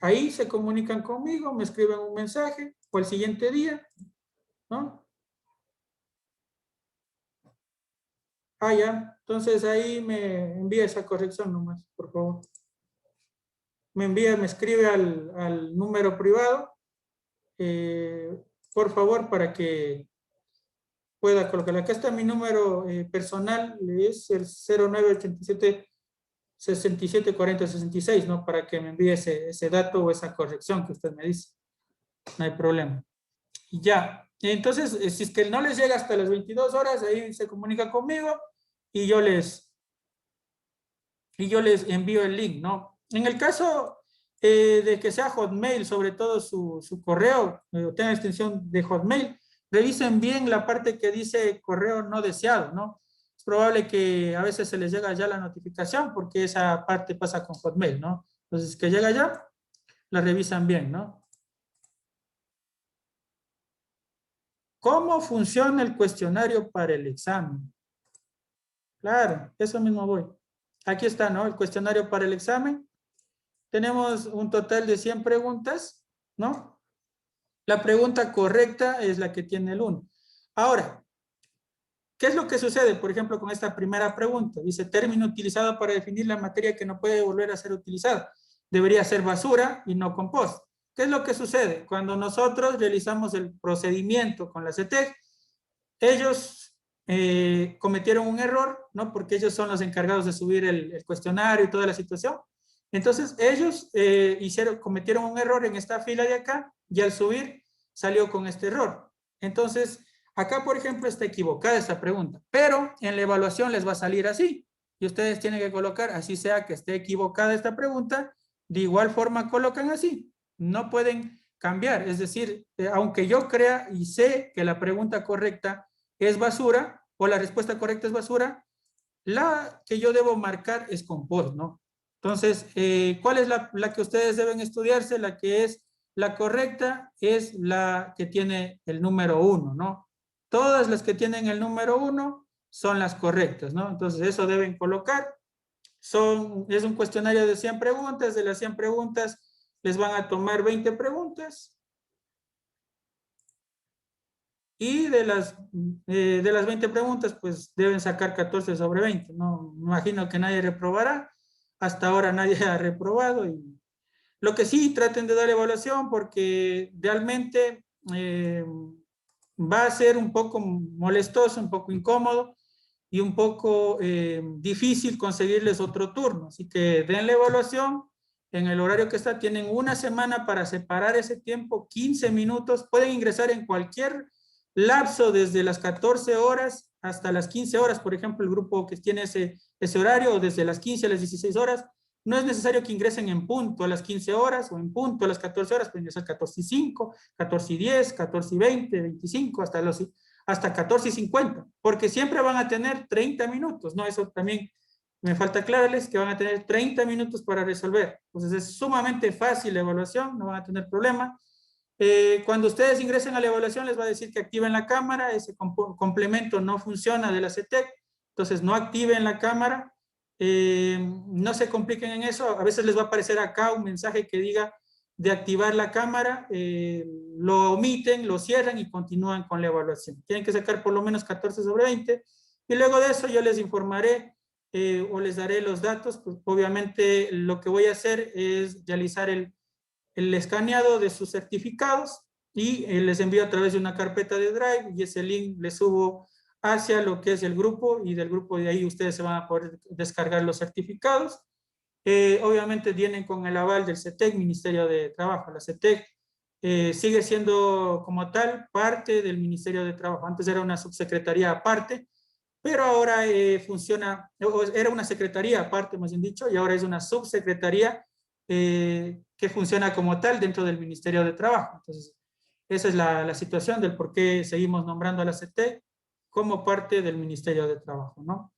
ahí se comunican conmigo, me escriben un mensaje o el siguiente día, ¿no? Ah, ya. Entonces ahí me envía esa corrección nomás, por favor. Me escribe al número privado, por favor, para que pueda colocar. Acá está mi número personal, es el 0987 67 40 66, ¿no? Para que me envíe ese dato o esa corrección que usted me dice. No hay problema. Y ya. Entonces, si es que no les llega hasta las 22 horas, ahí se comunica conmigo y yo les y yo les envío el link, ¿no? En el caso de que sea Hotmail, sobre todo su correo, tenga extensión de Hotmail, revisen bien la parte que dice correo no deseado, ¿no? Es probable que a veces se les llega ya la notificación porque esa parte pasa con Hotmail, ¿no? Entonces, que llega ya, la revisan bien, ¿no? ¿Cómo funciona el cuestionario para el examen? Claro, eso mismo voy. Aquí está, ¿no? El cuestionario para el examen. Tenemos un total de 100 preguntas, ¿no? La pregunta correcta es la que tiene el 1. Ahora, ¿qué es lo que sucede, por ejemplo, con esta primera pregunta? Dice, término utilizado para definir la materia que no puede volver a ser utilizada. Debería ser basura y no compost. ¿Qué es lo que sucede? Cuando nosotros realizamos el procedimiento con la CETEC, ellos cometieron un error, ¿no? Porque ellos son los encargados de subir el cuestionario y toda la situación. Entonces, ellos cometieron un error en esta fila de acá y al subir salió con este error. Entonces, acá, por ejemplo, está equivocada esta pregunta, pero en la evaluación les va a salir así. Y ustedes tienen que colocar, así sea que esté equivocada esta pregunta, de igual forma colocan así. No pueden cambiar. Es decir, aunque yo crea y sé que la pregunta correcta es basura o la respuesta correcta es basura, la que yo debo marcar es compost, ¿no? Entonces, ¿cuál es la que ustedes deben estudiarse? La que es la correcta es la que tiene el número 1, ¿no? Todas las que tienen el número 1 son las correctas, ¿no? Entonces, eso deben colocar. Es un cuestionario de 100 preguntas. De las 100 preguntas, les van a tomar 20 preguntas. Y de las 20 preguntas, pues deben sacar 14 sobre 20. No, me imagino que nadie reprobará. Hasta ahora nadie ha reprobado. Y lo que sí, traten de dar evaluación porque realmente va a ser un poco molestoso, un poco incómodo y un poco difícil conseguirles otro turno. Así que den la evaluación en el horario que está. Tienen una semana para separar ese tiempo, 15 minutos. Pueden ingresar en cualquier lapso desde las 14 horas hasta las 15 horas, por ejemplo, el grupo que tiene ese horario, o desde las 15 a las 16 horas. No es necesario que ingresen en punto a las 15 horas o en punto a las 14 horas, pueden ingresar 14 y 5, 14 y 10, 14 y 20, 25, hasta 14 y 50, porque siempre van a tener 30 minutos, ¿no? Eso también me falta aclararles, que van a tener 30 minutos para resolver. Entonces es sumamente fácil la evaluación, no van a tener problema. Cuando ustedes ingresen a la evaluación les va a decir que activen la cámara, ese complemento no funciona de la CETEC, entonces no activen la cámara, no se compliquen en eso. A veces les va a aparecer acá un mensaje que diga de activar la cámara, lo omiten, lo cierran y continúan con la evaluación. Tienen que sacar por lo menos 14 sobre 20 y luego de eso yo les informaré o les daré los datos. Pues obviamente lo que voy a hacer es realizar el escaneado de sus certificados y les envío a través de una carpeta de Drive y ese link les subo hacia lo que es el grupo y del grupo de ahí ustedes se van a poder descargar los certificados. Obviamente vienen con el aval del CETEC, Ministerio de Trabajo. La CETEC sigue siendo como tal parte del Ministerio de Trabajo. Antes era una subsecretaría aparte, pero ahora era una secretaría aparte, más bien dicho, y ahora es una subsecretaría que funciona como tal dentro del Ministerio de Trabajo. Entonces, esa es la situación del por qué seguimos nombrando a la CETEC como parte del Ministerio de Trabajo, ¿no?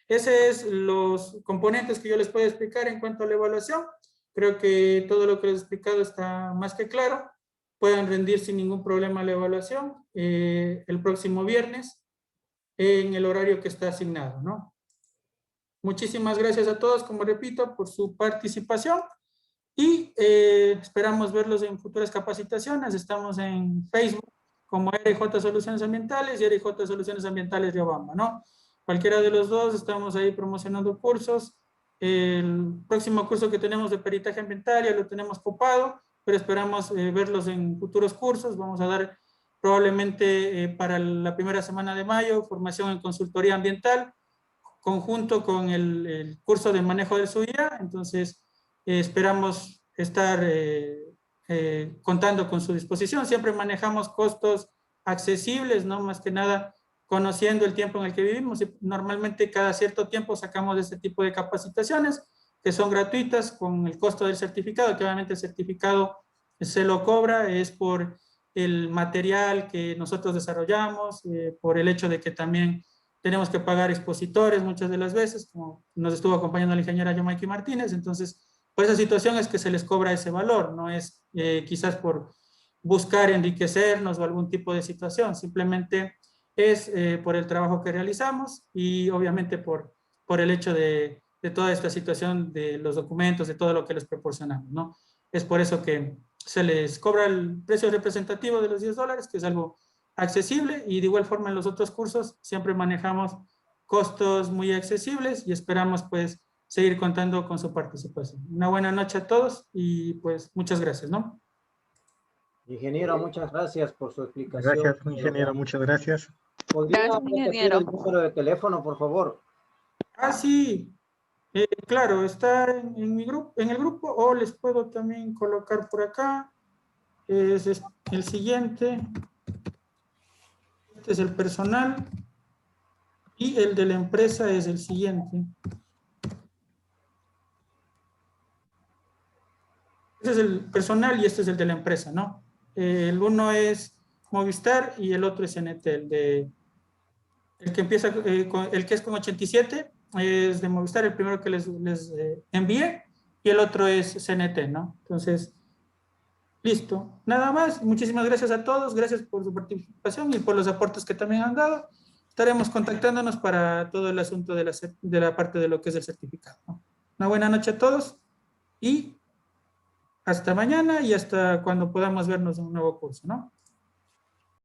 Esos son los componentes que yo les puedo explicar en cuanto a la evaluación. Creo que todo lo que les he explicado está más que claro. Pueden rendir sin ningún problema la evaluación el próximo viernes en el horario que está asignado, ¿no? Muchísimas gracias a todos, como repito, por su participación y esperamos verlos en futuras capacitaciones. Estamos en Facebook como RJ Soluciones Ambientales y RJ Soluciones Ambientales de Obama, ¿no? Cualquiera de los dos, estamos ahí promocionando cursos. El próximo curso que tenemos de peritaje ambiental ya lo tenemos copado, pero esperamos verlos en futuros cursos. Vamos a dar probablemente para la primera semana de mayo formación en consultoría ambiental, conjunto con el curso de manejo del SUIA. Entonces, esperamos estar contando con su disposición. Siempre manejamos costos accesibles, ¿no? Más que nada conociendo el tiempo en el que vivimos, y normalmente cada cierto tiempo sacamos este tipo de capacitaciones que son gratuitas con el costo del certificado, que obviamente el certificado se lo cobra, es por el material que nosotros desarrollamos, por el hecho de que también tenemos que pagar expositores muchas de las veces, como nos estuvo acompañando la ingeniera Yomaiki Martínez. Entonces, por esa situación es que se les cobra ese valor, no es quizás por buscar enriquecernos o algún tipo de situación, simplemente es por el trabajo que realizamos y obviamente por el hecho de toda esta situación de los documentos, de todo lo que les proporcionamos, ¿no? Es por eso que se les cobra el precio representativo de los $10, que es algo accesible, y de igual forma en los otros cursos siempre manejamos costos muy accesibles y esperamos pues seguir contando con su participación. Una buena noche a todos y pues muchas gracias, ¿no? Ingeniero, muchas gracias por su explicación. Gracias, ingeniero, muchas gracias. ¿Podría Gracias, repetir ingeniero. el número de teléfono, por favor? Ah, sí, claro, está en mi grupo, en el grupo, o les puedo también colocar por acá. Es el siguiente. Este es el personal y el de la empresa es el siguiente. Este es el personal y este es el de la empresa, ¿no? El uno es Movistar y el otro es NT. El que empieza, el que es con 87 es de Movistar, el primero que les envié, y el otro es CNT, ¿no? Entonces, listo. Nada más. Muchísimas gracias a todos. Gracias por su participación y por los aportes que también han dado. Estaremos contactándonos para todo el asunto de la parte de lo que es el certificado, ¿no? Una buena noche a todos y hasta mañana y hasta cuando podamos vernos en un nuevo curso, ¿no?